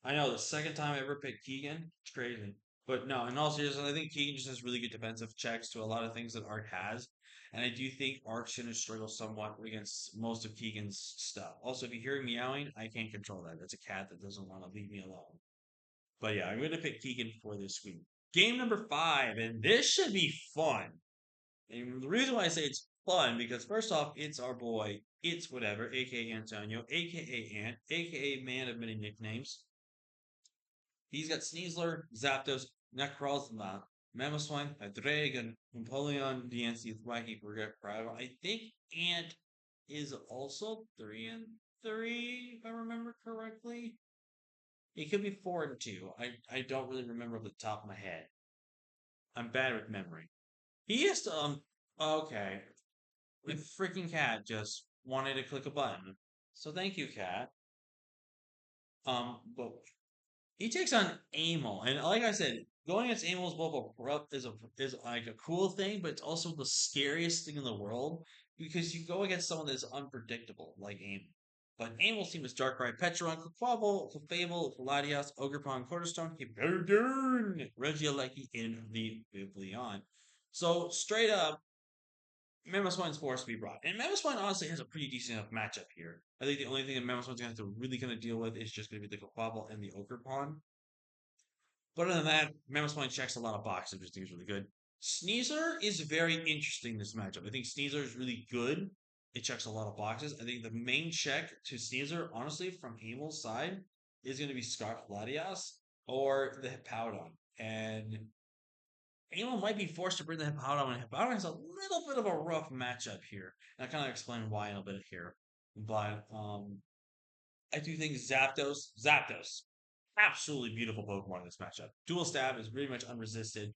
I know the second time I ever picked Keegan, it's crazy. But no, in all seriousness, I think Keegan just has really good defensive checks to a lot of things that Arc has. And I do think Arc's going to struggle somewhat against most of Keegan's stuff. Also, if you hear him meowing, I can't control that. That's a cat that doesn't want to leave me alone. But yeah, I'm going to pick Keegan for this week. Game number 5, and this should be fun. And the reason why I say it's fun, because first off, it's our boy, it's whatever, aka Antonio, aka Ant, aka Man of Many Nicknames. He's got Sneasler, Zapdos, Necrozma, Mamoswine, a Dragon, Napoleon, DNC, Wacky, Forget Private. I think Ant is also 3-3, if I remember correctly. It could be 4-2. I don't really remember off the top of my head. I'm bad with memory. He is okay. The freaking cat just wanted to click a button. So thank you, cat. But he takes on Amel, and like I said, going against Amel is both a is like a cool thing, but it's also the scariest thing in the world because you go against someone that's unpredictable, like Amel. But Amel's team is Darkrai, Petron, Quabbel, Fable, Latios, Ogerpon, Cornerstone, Hipperdurn, Regieleki, and the Biblion. So straight up, Mamoswine's forced to be brought. And Mamoswine honestly has a pretty decent enough matchup here. I think the only thing that Mamoswine's going to have to really kind of deal with is just going to be the Quabbel and the Ogerpon. But other than that, Mamoswine checks a lot of boxes, which I think is really good. Sneasler is very interesting this matchup. I think Sneasler is really good. It checks a lot of boxes. I think the main check to Sneasler, honestly, from Amel's side, is going to be Scarf Latias or the Hippowdon. And Amel might be forced to bring the Hippowdon, and Hippowdon has a little bit of a rough matchup here. And I kind of explain why in a bit here. But I do think Zapdos, absolutely beautiful Pokemon in this matchup. Dual Stab is pretty much unresisted.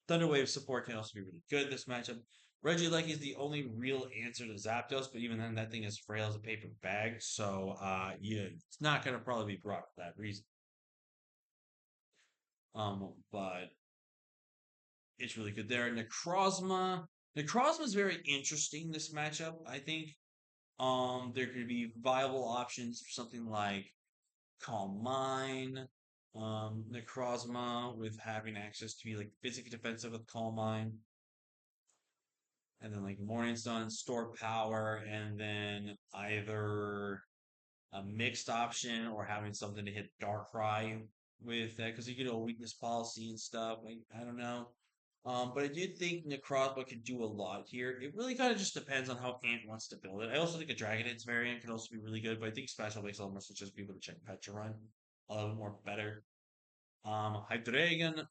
Thunderwave support can also be really good in this matchup. Regieleki is the only real answer to Zapdos, but even then, that thing is frail as a paper bag. So, yeah, it's not going to probably be brought for that reason. But it's really good there. Necrozma is very interesting this matchup. I think there could be viable options for something like Calm Mind, Necrozma with having access to be like physically defensive with Calm Mind, and then like Morning Sun, Store Power, and then either a mixed option or having something to hit Darkrai with that because you get a weakness policy and stuff. Like, I don't know. But I do think Necrozma could do a lot here. It really kind of just depends on how Ant wants to build it. I also think a Dragon Dance variant could also be really good, but I think Special makes a lot more sense just be able to check Petra Run a little bit more better. Hydreigon.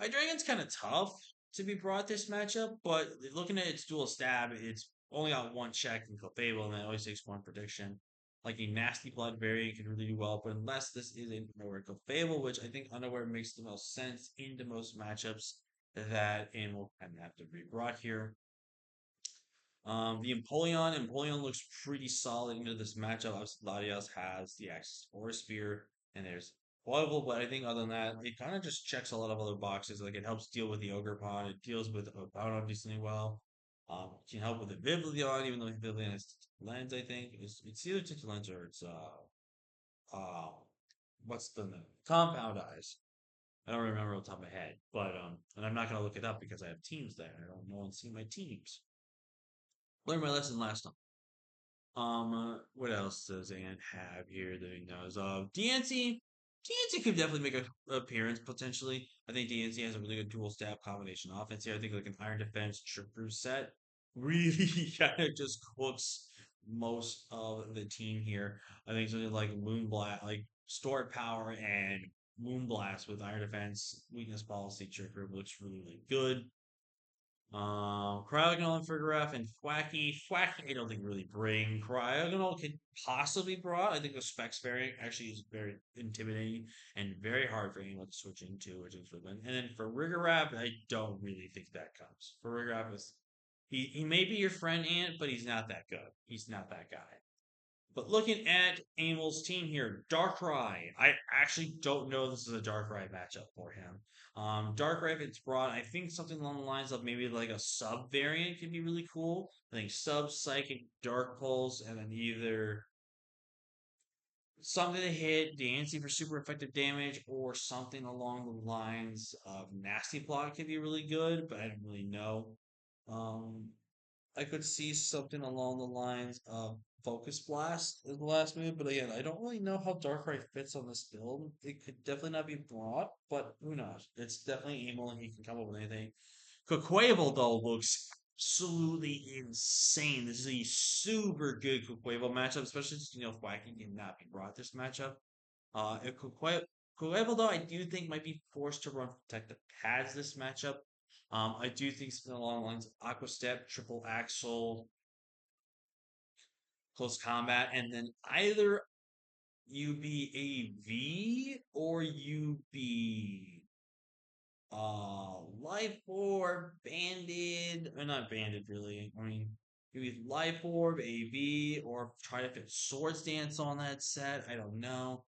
Hydreigon's kind of tough to be brought this matchup, but looking at its dual stab, it's only got one check in Clefable, and that always takes one prediction. Like a nasty blood variant can really do well, but unless this is in Underwear Clefable, which I think Underwear makes the most sense into most matchups, that and will kind of have to be brought here. The Empoleon looks pretty solid into this matchup. Obviously, Latios has the Axis Aura Sphere, and there's Foible, but I think other than that, it kind of just checks a lot of other boxes. Like it helps deal with the Ogre Pod, it deals with Oudon decently well. It can help with the Vivillon, even though Vivillon has lens, I think. It's either Tinted Lens or it's uh what's the name? Compound Eyes. I don't remember off the top of my head. But and I'm not gonna look it up because I have teams there. I don't know and see my teams. Learned my lesson last time. What else does Ant have here that he knows of? DNC could definitely make an appearance potentially. I think DNC has a really good dual stab combination offense here. I think like an Iron Defense Trip Proof set really kind of just cooks most of the team here. I think something like Moonblast, like Stored Power and Moonblast with Iron Defense, Weakness Policy, Trick Proof looks really, really good. Cryogonal and Farigiraf and Thwacky. Thwacky, I don't think really bring. Cryogonal could possibly brought. I think the Specs variant actually is very intimidating and very hard for anyone to switch into, which is really good. And then for Farigiraf, I don't really think that comes. Farigiraf is he may be your friend Ant, but he's not that good. He's not that guy. But looking at Amel's team here, Darkrai. I actually don't know this is a Darkrai matchup for him. Darkrai, if it's brought, I think something along the lines of maybe like a sub variant could be really cool. I think sub, psychic, dark pulse, and then either something to hit Dancy for super effective damage or something along the lines of Nasty Plot could be really good, but I don't really know. Um, I could see something along the lines of Focus Blast as the last move, but again, I don't really know how Darkrai fits on this build. It could definitely not be brought, but who knows? It's definitely Emil and he can come up with anything. Quaquaval though looks absolutely insane. This is a super good Quaquaval matchup, especially since Wacky cannot be brought this matchup. If Coelho, though, I do think might be forced to run protective pads this matchup. I do think something along the lines of Aqua Step, Triple Axle, Close Combat, and then either you be AV or you be Life Orb, Banded, or not Banded really. I mean, maybe Life Orb, AV, or try to fit Swords Dance on that set. I don't know.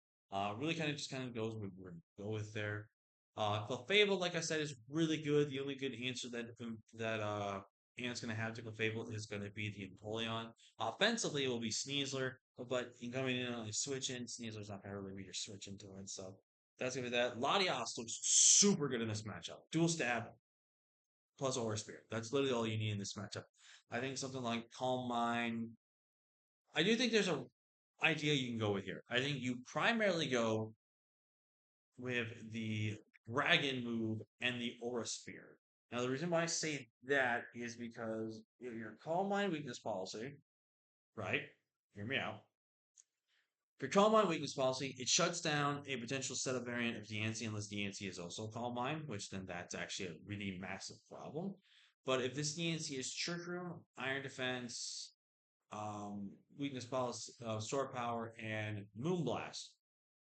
Really kind of just kind of goes with where to go with there. Clefable, like I said, is really good. The only good answer that Ant's gonna have to Clefable is gonna be the Empoleon. Offensively, it will be Sneasler, but in coming in on a switch in, Sneasler's not gonna really be your switch into it. So that's gonna be that. Latios looks super good in this matchup. Dual stab plus Aura Spear. That's literally all you need in this matchup. I think something like Calm Mind. I do think there's a idea you can go with here. I think you primarily go with the Dragon move and the Aura Spear. Now, the reason why I say that is because your Calm Mind weakness policy, right? Hear me out. For Calm Mind weakness policy, it shuts down a potential setup variant of Yancey unless Yancey is also Calm Mind, which then that's actually a really massive problem. But if this Yancey is Trick Room, Iron Defense, weakness policy, Sword Power, and Moonblast,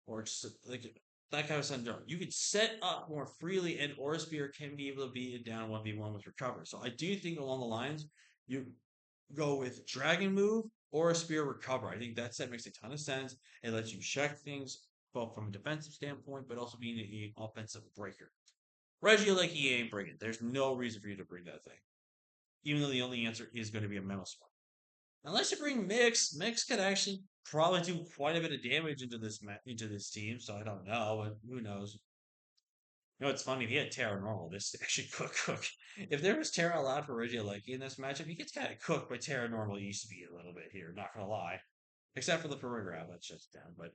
or just like that kind of syndrome, you could set up more freely, and Aura Spear can be able to beat it down 1v1 with Recover. So I do think along the lines, you go with Dragon Move or a Spear Recover. I think that set makes a ton of sense. It lets you check things both from a defensive standpoint, but also being an offensive breaker. Reggie, like he ain't breaking. There's no reason for you to bring that thing, even though the only answer is going to be a Memo Swarm. Unless you bring Mix, Mix could actually probably do quite a bit of damage into this team. So I don't know, but who knows? You know, it's funny. If he had Terra normal, this actually cook. If there was Terra allowed for Regieleki in this matchup, he gets kind of cooked by Terra normal used to be a little bit here. Not gonna lie, except for the Perigraph that shuts down. But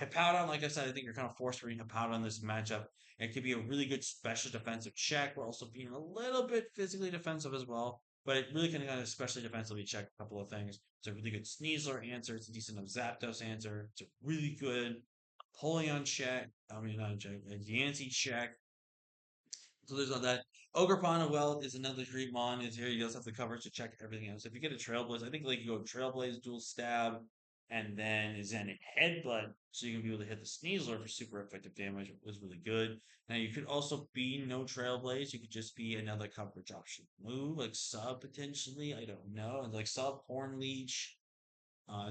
Hippowdon, like I said, I think you're kind of forced to bring Hippowdon in this matchup. It could be a really good special defensive check, while also being a little bit physically defensive as well. But it really can kind of especially defensively check a couple of things. It's a really good Sneasler answer. It's a decent enough Zapdos answer. It's a really good Polion check. I mean, not a check, a Yancey check. So there's all that. Ogrepon well is another Dreamon is here. He does have the coverage to check everything else. If you get a Trailblaze, I think like you go Trailblaze, dual stab, and then Zen Headbutt, so you can be able to hit the Sneasler for super effective damage. It was really good. Now you could also be no Trailblaze. You could just be another coverage option move, like sub potentially. I don't know, and like sub Horn Leech.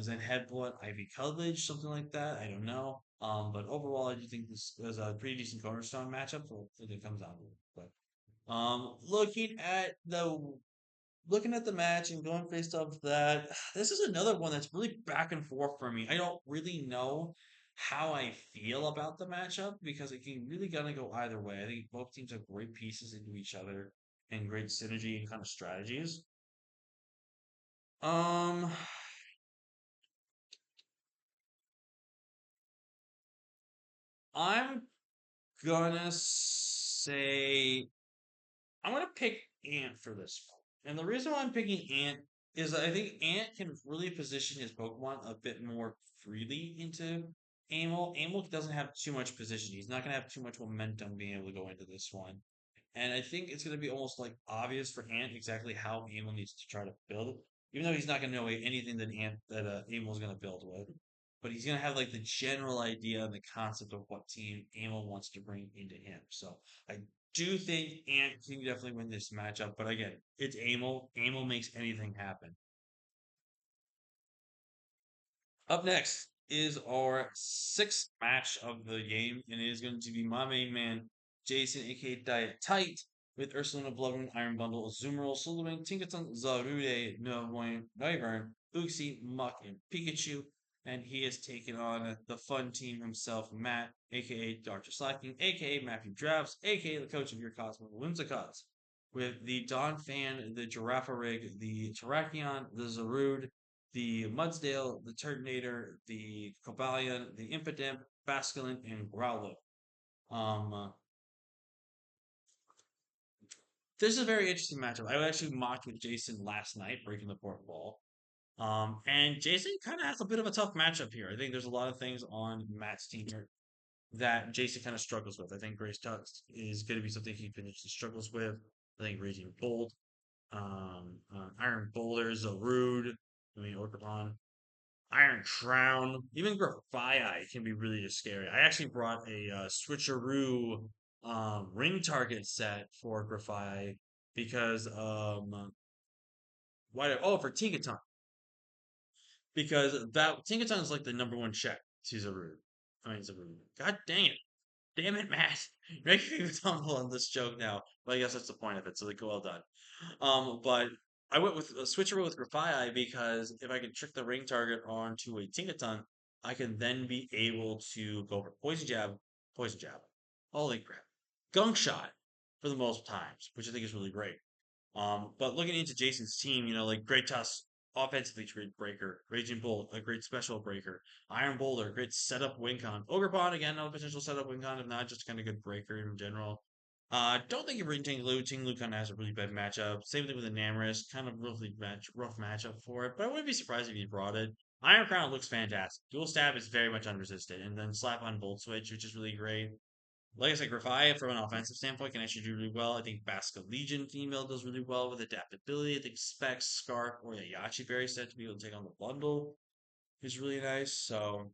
Zen Headbutt, Ivy Cullage, something like that. I don't know. But overall, I do think this is a pretty decent cornerstone matchup. So hopefully it comes out. But looking at the match and going based off that, this is another one that's really back and forth for me. I don't really know how I feel about the matchup because it can really gonna go either way. I think both teams have great pieces into each other and great synergy and kind of strategies. Um, I'm gonna say I'm gonna pick Ant for this one. And the reason why I'm picking Ant is that I think Ant can really position his Pokemon a bit more freely into Amel. Amel doesn't have too much position. He's not gonna have too much momentum being able to go into this one. And I think it's gonna be almost like obvious for Ant exactly how Amel needs to try to build it. Even though he's not gonna know anything that Amel's gonna build with. But he's gonna have like the general idea and the concept of what team Amel wants to bring into him. So I do think Ant can definitely win this matchup, but again, it's Amel. Amel makes anything happen. Up next is our sixth match of the game, and it is going to be my main man, Jason, aka Diet Tight, with Ursulina Bloodmoon, Iron Bundle, Azumarill, Suluin, Tinkaton, Zarude, Noivern, Uxie, Muck, and Pikachu. And he is taking on the fun team himself, Matt, aka Dr. Slacking, aka Matthew Drafts, aka the coach of your Cosmo Whimsicots. With the Don Fan, the Girafarig, the Terrakion, the Zarude, the Mudsdale, the Turtonator, the Cobalion, the Impidimp, Basculin, and Growlithe. Um, this is a very interesting matchup. I actually mocked with Jason last night, breaking the fourth wall. And Jason kind of has a bit of a tough matchup here. I think there's a lot of things on Matt's team here that Jason kind of struggles with. I think Grace Tux is going to be something he potentially struggles with. I think Raging Bolt, Iron Boulders, Rude, I mean, Orcapon, Iron Crown, even Grafii can be really just scary. I actually brought a switcheroo ring target set for Grafii because oh, for Tinkaton, because that Tinkaton is like the number one check to Zarude. I mean Zarude. God dang it. Damn it, Matt. You're making me tumble on this joke now. But I guess that's the point of it, so like well done. But I went with a switcheroo with Grafii because if I can trick the ring target onto a Tinkaton, I can then be able to go for Poison Jab. Holy crap. Gunk Shot for the most times, which I think is really great. But looking into Jason's team, like Great Tusk, offensively great breaker, Raging Bolt, a great special breaker, Iron Boulder, great setup win con, Ogre again, no potential setup win con, if not just kind of good breaker in general. Don't think you bring Ting Lu. Ting Lu kind of has a really bad matchup. Same thing with the Namorous, kind of rough matchup for it, but I wouldn't be surprised if he brought it. Iron Crown looks fantastic. Dual Stab is very much unresisted, and then slap on Bolt Switch, which is really great. Like I said, Grafia from an offensive standpoint can actually do really well. I think Basca Legion female does really well with adaptability. I think Specs, Scarf, or the Yachi Berry set to be able to take on the bundle is really nice. So,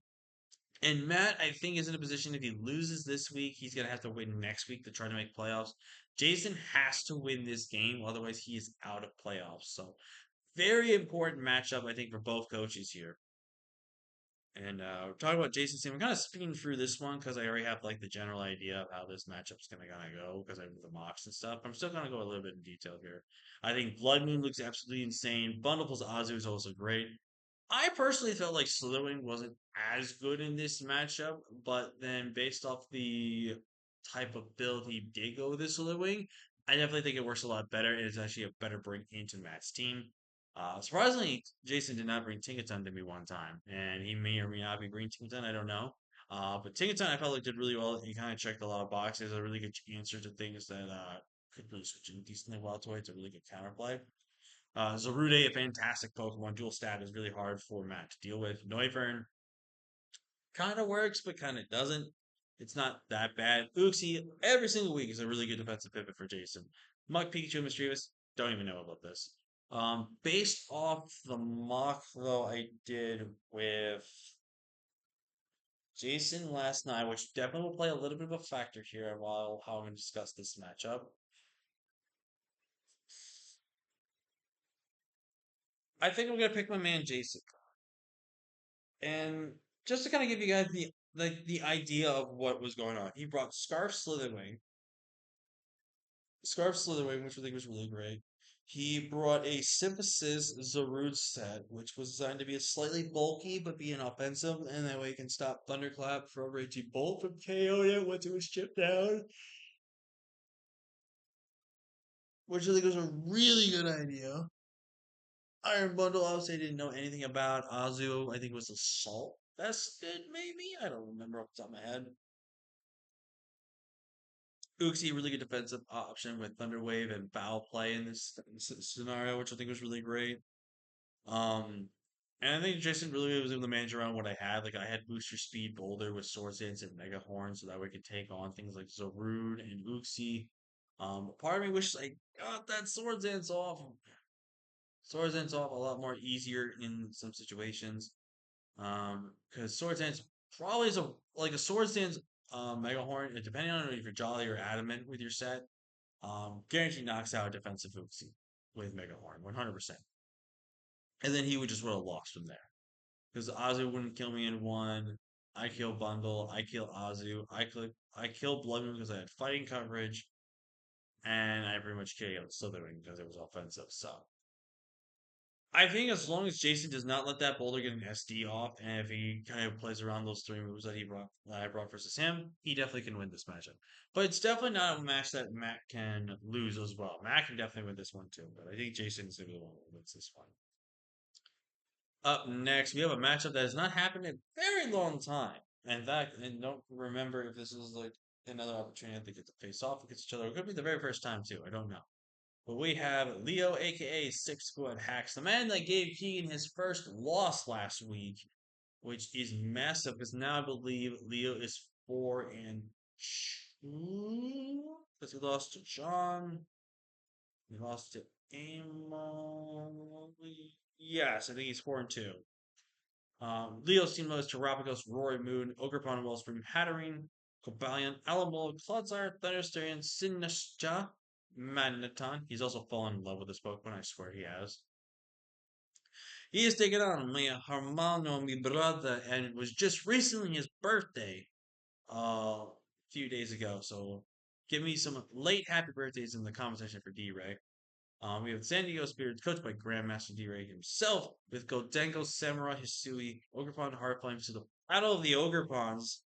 and Matt, I think, is in a position if he loses this week, he's gonna have to win next week to try to make playoffs. Jason has to win this game, otherwise he is out of playoffs. So, very important matchup, I think, for both coaches here. And we're talking about Jason's team. I'm kind of speeding through this one because I already have like the general idea of how this matchup's gonna go because I have the mocks and stuff. I'm still gonna go a little bit in detail here. I think Blood Moon looks absolutely insane. Bundle plus Azu is also great. I personally felt like Slitherwing wasn't as good in this matchup, but then based off the type of build he did go with this Slitherwing, I definitely think it works a lot better. It is actually a better bring into Matt's team. Surprisingly, Jason did not bring Tinkaton to me one time, and he may or may not be bringing Tinkaton. I don't know. But Tinkaton, I felt like did really well. He kind of checked a lot of boxes. A really good answer to things that could really switch in decently well to it. It's a really good counterplay. Zarude, a fantastic Pokemon. Dual stat is really hard for Matt to deal with. Noivern kind of works, but kind of doesn't. It's not that bad. Uxie, every single week is a really good defensive pivot for Jason. Muk, Pikachu, Mischievous, don't even know about this. Based off the mock though I did with Jason last night, which definitely will play a little bit of a factor here while how I'm going to discuss this matchup. I think I'm going to pick my man Jason. And just to kind of give you guys the idea of what was going on, he brought Scarf Slitherwing, which I think was really great. He brought a Symphysis Zarude set, which was designed to be a slightly bulky but be an offensive, and that way you can stop Thunderclap from Raging Bolt from KO it once it was chipped down, which I think was a really good idea. Iron Bundle, obviously, I didn't know anything about. Azu, I think was Assault Vested, maybe? I don't remember off the top of my head. Uxie, really good defensive option with Thunder Wave and Foul Play in this scenario, which I think was really great. Um, and I think Jason really was able to manage around what I had. Like I had Booster Speed Boulder with Swords Dance and Mega Horn, so that we could take on things like Zarude and Uxie. Part of me wishes I got that Swords Dance off. Swords Dance off a lot more easier in some situations. Because Swords Dance probably is a Swords Dance Mega Horn, depending on if you're Jolly or Adamant with your set, guaranteed knocks out a defensive Uxie with Mega Horn, 100%. And then he would just would have lost from there. Because Azu wouldn't kill me in one. I kill Bundle. I kill Azu. I kill Blood Moon because I had fighting coverage, and I pretty much killed Slithering because it was offensive. So I think as long as Jason does not let that boulder get an SD off, and if he kind of plays around those three moves that I brought versus him, he definitely can win this matchup. But it's definitely not a match that Matt can lose as well. Matt can definitely win this one too, but I think Jason's gonna be the one who wins this one. Up next, we have a matchup that has not happened in a very long time. In fact, and don't remember if this is like another opportunity to get to face off against each other. It could be the very first time too. I don't know. But we have Leo, aka 6 Foot Hacks, the man that gave Keegan his first loss last week, which is massive because now I believe Leo is 4-2 because he lost to John. He lost to Emily. Yes, I think he's 4-2. Leo's team was Terapagos, Roy Moon, Ogrepon, Wellspring, Hattering, Cobalion, Alamo, Clodsire, Thundersterian, Sinistcha, Magneton. He's also fallen in love with this Pokemon, I swear he has. He has taken on my hermano, mi brother, and it was just recently his birthday, a few days ago. So give me some late happy birthdays in the comment section for D-Ray. We have San Diego Spirits, coached by Grandmaster D-Ray himself, with Goldengo, Samurai, Hisui, Ogrepon, Heartflames to the Battle of the Ogrepons,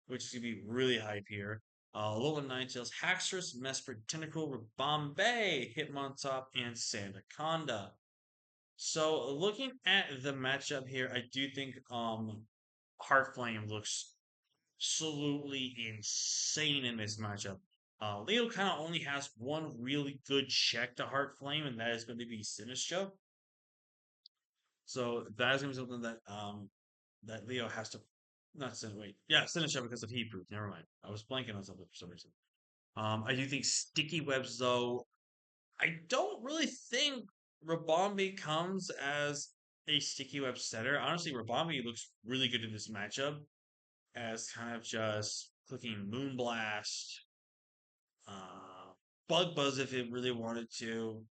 which is going to be really hype here. Alolan Ninetales, Haxorus, Mesprit, Tentacle, Bombay, Hitmontop, and Sandaconda. So looking at the matchup here, I do think Heartflame looks absolutely insane in this matchup. Leo kind of only has one really good check to Heartflame, and that is going to be Sinistcha. So that is going to be something that that Leo has to not Sin wait yeah Sinistcha because of Heat Proof. Never mind, I was blanking on something for some reason. I do think Sticky Webs though. I don't really think Rabombi comes as a Sticky Web setter. Honestly, Rabombi looks really good in this matchup as kind of just clicking Moonblast, uh, Bug Buzz if it really wanted to,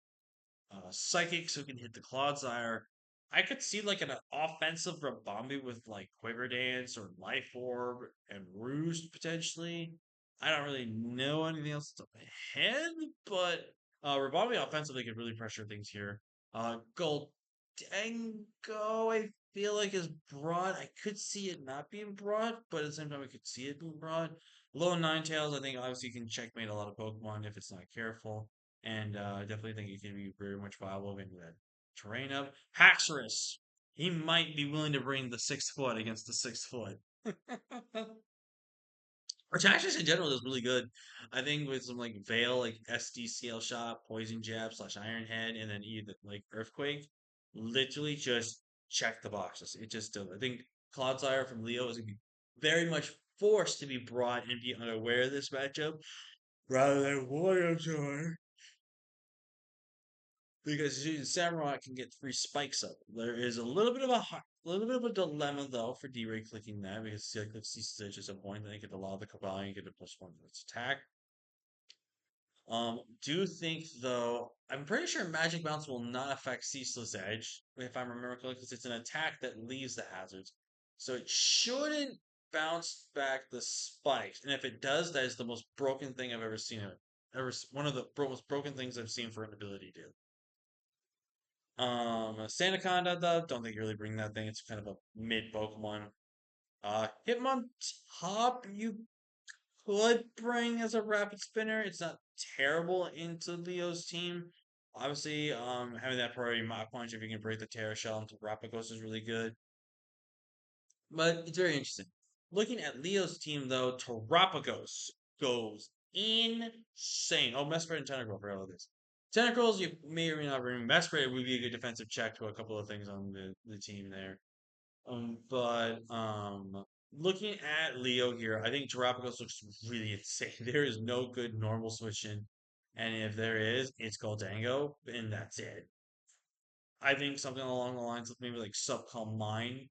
Psychic so it can hit the Clodsire. I could see like an offensive Rabombi with like Quiver Dance or Life Orb and Roost potentially. I don't really know anything else off my head, but Rabombi offensively could really pressure things here. Goldengo, I feel like is broad. I could see it not being broad, but at the same time, I could see it being broad. Low Ninetales, I think obviously you can checkmate a lot of Pokemon if it's not careful. And I definitely think it can be very much viable in that terrain of Haxorus. He might be willing to bring the 6 foot against the 6 foot. Which Haxorus in general is really good. I think with some like Veil, like SDCL shot, Poison Jab slash Iron Head, and then either like Earthquake, literally just check the boxes. It just does. I think Clodsire from Leo is gonna be very much forced to be brought and be unaware of this matchup rather than Warrior because using Samurai can get 3 spikes up. There is a little bit of little bit of a dilemma though for D-Ray clicking that because Cyclic ceases at just a point. Then you get allow the Cobalion get a +1 to its attack. Do think though, I'm pretty sure Magic Bounce will not affect Ceaseless Edge, if I remember correctly, because it's an attack that leaves the hazards. So it shouldn't bounce back the spikes. And if it does, that is the most broken thing I've ever seen. One of the most broken things I've seen for an ability to. Sandaconda though, don't think you really bring that thing. It's kind of a mid Pokemon. Hitmontop, you could bring as a rapid spinner. It's not terrible into Leo's team. Obviously, having that priority Mach Punch if you can break the Terra Shell into Rapagos is really good. But it's very interesting. Looking at Leo's team though, Terrapagos goes insane. Oh, Mesprit and Tentacruel, I forgot about this. Tentacles, you may or may not bring. Mesprit would be a good defensive check to a couple of things on the team there. But looking at Leo here, I think Terrapagos looks really insane. There is no good normal switching, and if there is, it's Goldango, and that's it. I think something along the lines of maybe like Subcom Mine.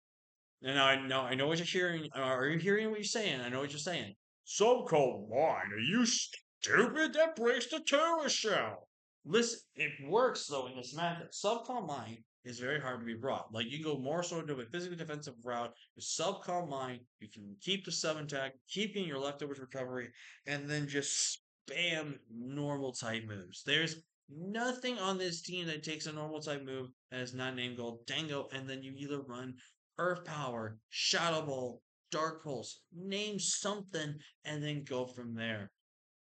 And I know what you're hearing. Are you hearing what you're saying? I know what you're saying. So-called mine. Are you stupid? That breaks the Terra shell. Listen, it works though in this method. Subcom mine is very hard to be brought. Like you go more so into a physically defensive route. With subcom mine, you can keep the 7 tag, keeping your leftovers recovery, and then just spam normal type moves. There's nothing on this team that takes a normal type move that is not named Gold Dango, and then you either run Earth Power, Shadow Ball, Dark Pulse, name something, and then go from there.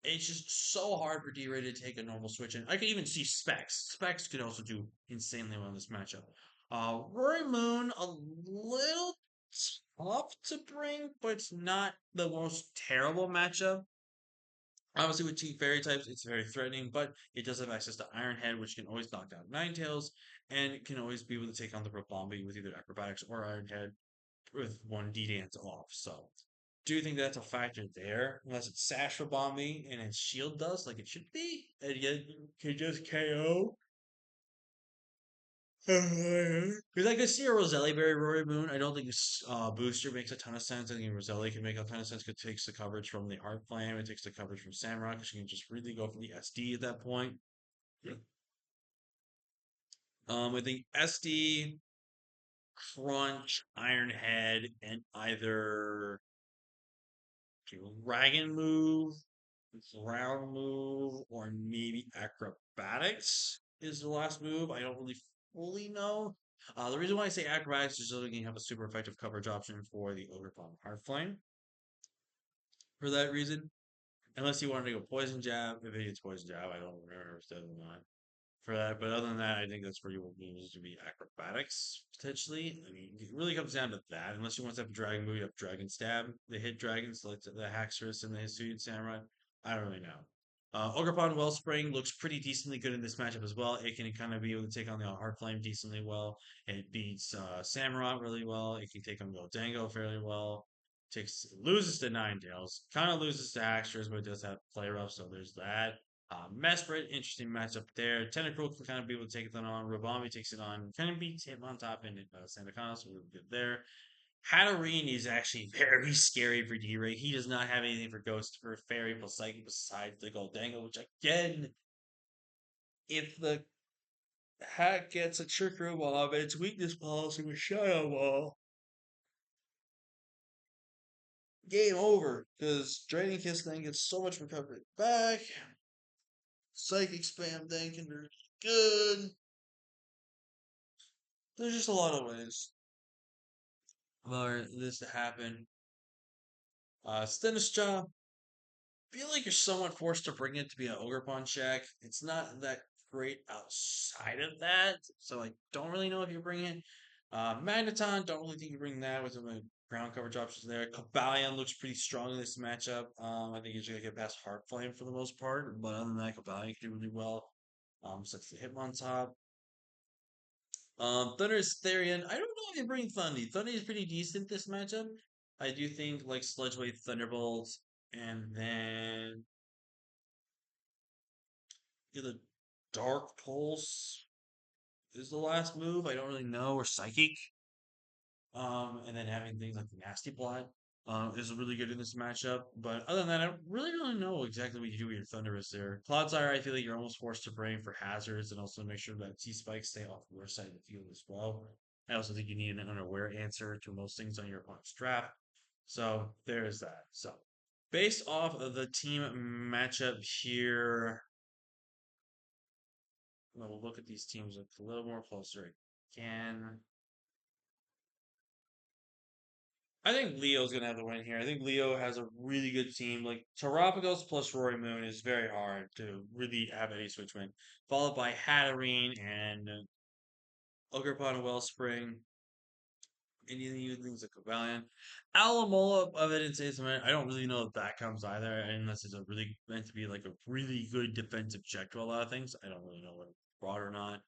It's just so hard for D-Ray to take a normal switch in. I could even see Specs. Specs could also do insanely well in this matchup. Rory Moon, a little tough to bring, but it's not the most terrible matchup. Obviously, with two fairy types, it's very threatening, but it does have access to Iron Head, which can always knock down Ninetales, and it can always be able to take on the Robombi with either Acrobatics or Iron Head with one D dance off. So do think that's a factor there, unless it's Sasha bombing and it's shield dust like it should be, and you can just KO. Because I could see a Roselli Berry Rory Moon. I don't think this booster makes a ton of sense. I think Roselli can make a ton of sense because it takes the coverage from the Heart Flame, it takes the coverage from Samurai, because she can just really go for the SD at that point. Yeah. I think SD, Crunch, Iron Head, and either Dragon move, Ground move, or maybe Acrobatics is the last move. I don't really fully know. The reason why I say Acrobatics is so we can have a super effective coverage option for the Ogre Palm Heart Flame. For that reason, unless you wanted to go Poison Jab, if it's Poison Jab, I don't remember if it's or not for that. But other than that, I think that's where you will use to be acrobatics potentially. I mean, it really comes down to that. Unless you want to have a dragon move, you have dragon stab. They hit dragons like the Haxorus and the Hisuian Samurai. I don't really know. Ogrepon Wellspring looks pretty decently good in this matchup as well. It can kind of be able to take on the Heart Flame decently well. It beats Samurott really well. It can take on Goldango fairly well. Loses to Ninetales, kind of loses to Haxorus, but it does have play rough, so there's that. Mesprit, interesting matchup there. Tentacruel can kind of be able to take it on. Robami takes it on. Kind of beats him on top in Sandacana, so we're good there. Hatterene is actually very scary for D-Ray. He does not have anything for Ghost, for Fairy, plus Psychic besides the Goldango, which again, if the hat gets a Trickery Wall of its weakness policy with Shadow Wall, game over. Because Draining Kiss then gets so much recovery back. Psychic Spam then can be good. There's just a lot of ways for this to happen. Stinistra, feel like you're somewhat forced to bring it to be an Ogre Pawn check. It's not that great outside of that, so I don't really know if you bring it. Magneton, don't really think you bring that with some ground coverage options there. Cobalion looks pretty strong in this matchup. I think he's gonna get past Heart Flame for the most part, but other than that, Cobalion can do really well. Such the Hitmontop. Thunder's Therian. I don't know if you bring Thundy. Thundy is pretty decent this matchup. I do think like Sludge Wave Thunderbolt and then either Dark Pulse is the last move. I don't really know, or Psychic. And then having things like Nasty Plot is really good in this matchup. But other than that, I don't really know exactly what you do with your Thunderous there. Cloudfire, I feel like you're almost forced to bring for hazards and also make sure that T spikes stay off your side of the field as well. I also think you need an unaware answer to most things on your opponent's draft. So there is that. So based off of the team matchup here, we'll look at these teams a little more closer again. I think Leo's gonna have the win here. I think Leo has a really good team. Like Terapagos plus Rory Moon is very hard to really have any switch win. Followed by Hatterene and Ogerpon Wellspring. And you things like Cobalion. Alamola of it in Saisman, I don't really know if that comes either, unless it's a really meant to be like a really good defensive check to a lot of things. I don't really know what it's brought or not.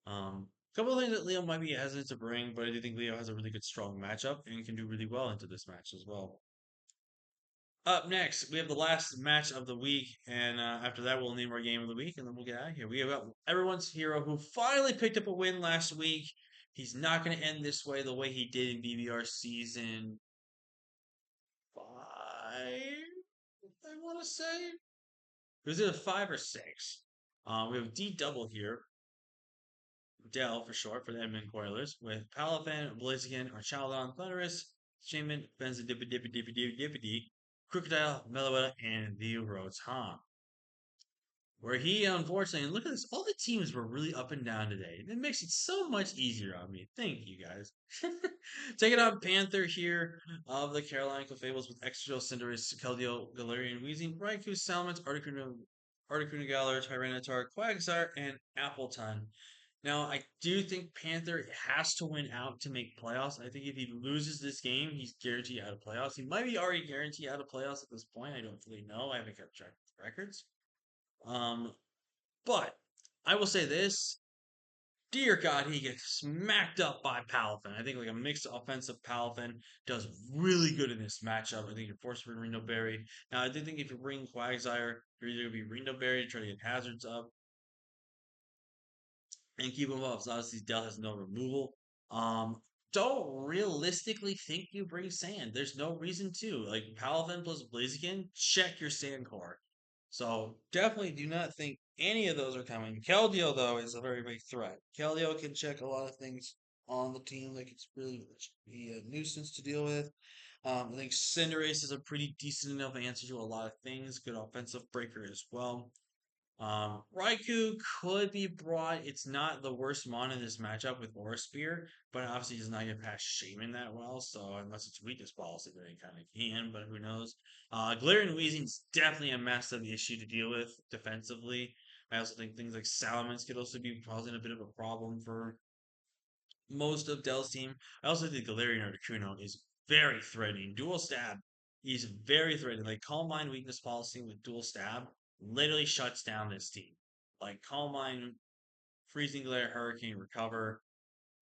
A couple of things that Leo might be hesitant to bring, but I do think Leo has a really good strong matchup and can do really well into this match as well. Up next, we have the last match of the week, and after that, we'll name our game of the week, and then we'll get out of here. We have got everyone's hero who finally picked up a win last week. He's not going to end this way the way he did in BBR season 5. I want to say was it a 5 or 6? We have D double here, Dell for short for the Edmund Coilers, with Palafan, Blaziken, Archaludon, Thunderous, Shaman, Benzodippity, Crocodile, Meloetta, and the Rotom. Where he, unfortunately, and look at this, all the teams were really up and down today. It makes it so much easier on me. Thank you, guys. Taking on Panther here of the Carolina Fables with Extra Cinderace, Keldeo, Galarian, Weezing, Raikou, Salamence, Articuno Galar, Tyranitar, Quagsire, and Appleton. Now, I do think Panther has to win out to make playoffs. I think if he loses this game, he's guaranteed out of playoffs. He might be already guaranteed out of playoffs at this point. I don't really know. I haven't kept track of the records. Um, but I will say this. dear God, he gets smacked up by Palafin. I think like a mixed offensive Palafin does really good in this matchup. I think you're forced to bring Reno Berry. Now, I do think if you bring Quagsire, you're either going to be Reno Berry to try to get hazards up and keep him up. So obviously, Dell has no removal. Um, don't realistically think you bring sand. There's no reason to. Like Palafin plus Blaziken, check your sand core. So definitely do not think any of those are coming. Keldeo though is a very big threat. Keldeo can check a lot of things on the team. Like it's really be a nuisance to deal with. I think Cinderace is a pretty decent enough answer to a lot of things. Good offensive breaker as well. Raikou could be brought. It's not the worst mon in this matchup with Aura Spear, but obviously does not get past Shaman that well. So unless it's weakness policy, then it kind of can. But who knows? Galarian Weezing's definitely a massive issue to deal with defensively. I also think things like Salamence could also be causing a bit of a problem for most of Dell's team. I also think Galarian Articuno is very threatening. Dual stab, he's very threatening. Like Calm Mind weakness policy with dual stab literally shuts down this team. Like Calm Mind, Freezing Glare, Hurricane, Recover.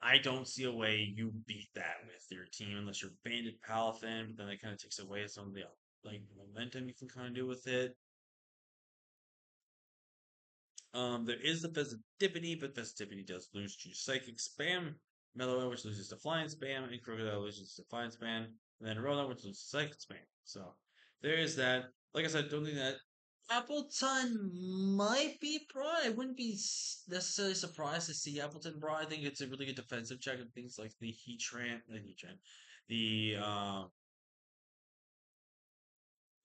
I don't see a way you beat that with your team unless you're Bandit Palafin, but then it kind of takes away some of the like momentum you can kind of do with it. There is the Festivity, but Festivity does lose to Psychic Spam. Mellow, which loses to Flying Spam, and Crocodile loses to Flying Spam, and then Rona, which loses to Psychic Spam. So there is that. Like I said, don't think that Appleton might be brought. I wouldn't be necessarily surprised to see Appleton brought. I think it's a really good defensive check and things like the Heatran, the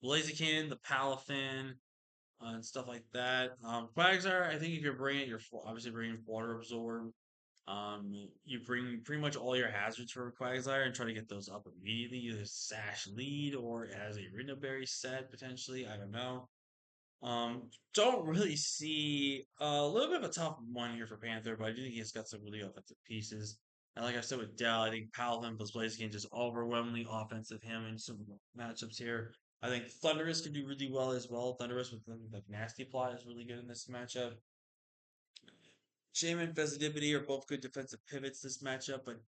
Blaziken, the Palafin, and stuff like that. Quagsire, I think if you're bringing it, you're obviously bringing Water Absorb. You bring pretty much all your hazards for Quagsire and try to get those up immediately. Either Sash Lead or as a Rinnoberry set potentially. I don't know. Don't really see a little bit of a tough one here for Panther, but I do think he's got some really offensive pieces. And like I said with Dell, I think Paladin plus Blaziken just overwhelmingly offensive him in some matchups here. I think Thunderous can do really well as well. Thunderous with the nasty plot is really good in this matchup. Shaman and Festivity are both good defensive pivots this matchup, but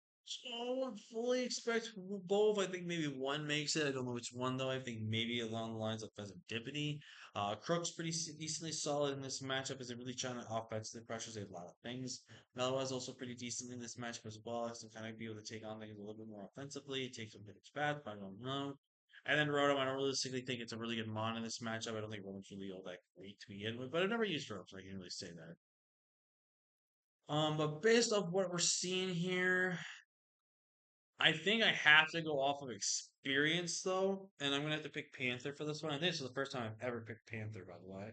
don't fully expect both. I think maybe one makes it. I don't know which one though. I think maybe along the lines of Festivity. Crook's pretty decently solid in this matchup. Is it really trying to offensively pressures a lot of things. Mellow is also pretty decent in this matchup as well. Has to kind of be able to take on things a little bit more offensively. Take some damage back, but I don't know. And then Rotom, I don't realistically think it's a really good mon in this matchup. I don't think Rotom's really all that great to begin with, but I've never used Rotom, so I can't really say that. But based off what we're seeing here, I think I have to go off of experience though, and I'm gonna have to pick Panther for this one. I think this is the first time I've ever picked Panther, by the way.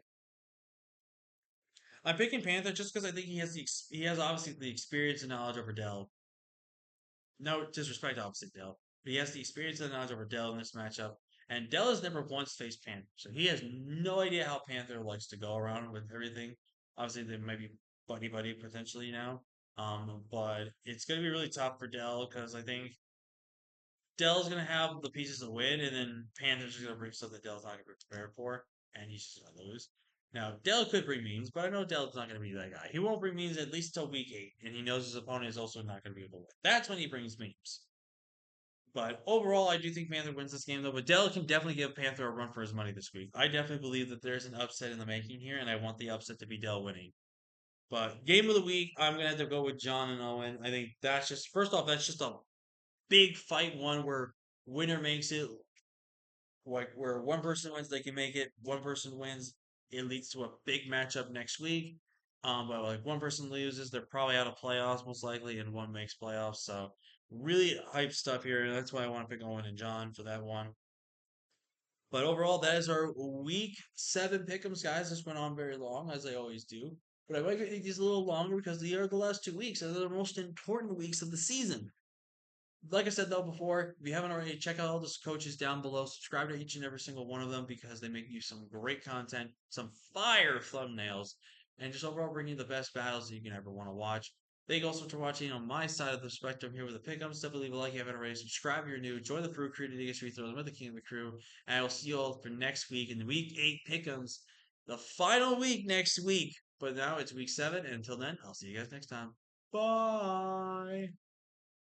I'm picking Panther just because I think he has obviously the experience and knowledge over Dell. No disrespect, obviously Dell, but he has the experience and knowledge over Dell in this matchup. And Dell has never once faced Panther, so he has no idea how Panther likes to go around with everything. Obviously, they might be buddy buddy potentially now. But it's gonna be really tough for Dell because I think Dell's gonna have the pieces to win, and then Panthers are gonna bring stuff that Dell's not gonna be prepared for, and he's just gonna lose. Now Dell could bring memes, but I know Dell's not gonna be that guy. He won't bring memes at least till week 8, and he knows his opponent is also not gonna be able to win. That's when he brings memes. But overall, I do think Panther wins this game though. But Dell can definitely give Panther a run for his money this week. I definitely believe that there's an upset in the making here, and I want the upset to be Dell winning. But game of the week, I'm gonna have to go with John and Owen. I think that's just first off, that's just a big fight one where winner makes it. Like where one person wins, they can make it. One person wins, it leads to a big matchup next week. But like one person loses, they're probably out of playoffs most likely, and one makes playoffs. So really hype stuff here. That's why I want to pick Owen and John for that one. But overall, that is our week 7 pick'ems, guys. This went on very long, as I always do. But I might make these a little longer because they are the last 2 weeks. They're the most important weeks of the season. Like I said though before, if you haven't already, check out all the coaches down below. Subscribe to each and every single one of them because they make you some great content, some fire thumbnails, and just overall bring you the best battles that you can ever want to watch. Thank you also for watching on my side of the spectrum here with the Pickups. Definitely leave a like if you haven't already. Subscribe if you're new. Join the crew to get free throws. I'm the king of the crew. And I will see you all for next week in the week 8 Pickums, the final week next week. But now it's week 7. And until then, I'll see you guys next time. Bye.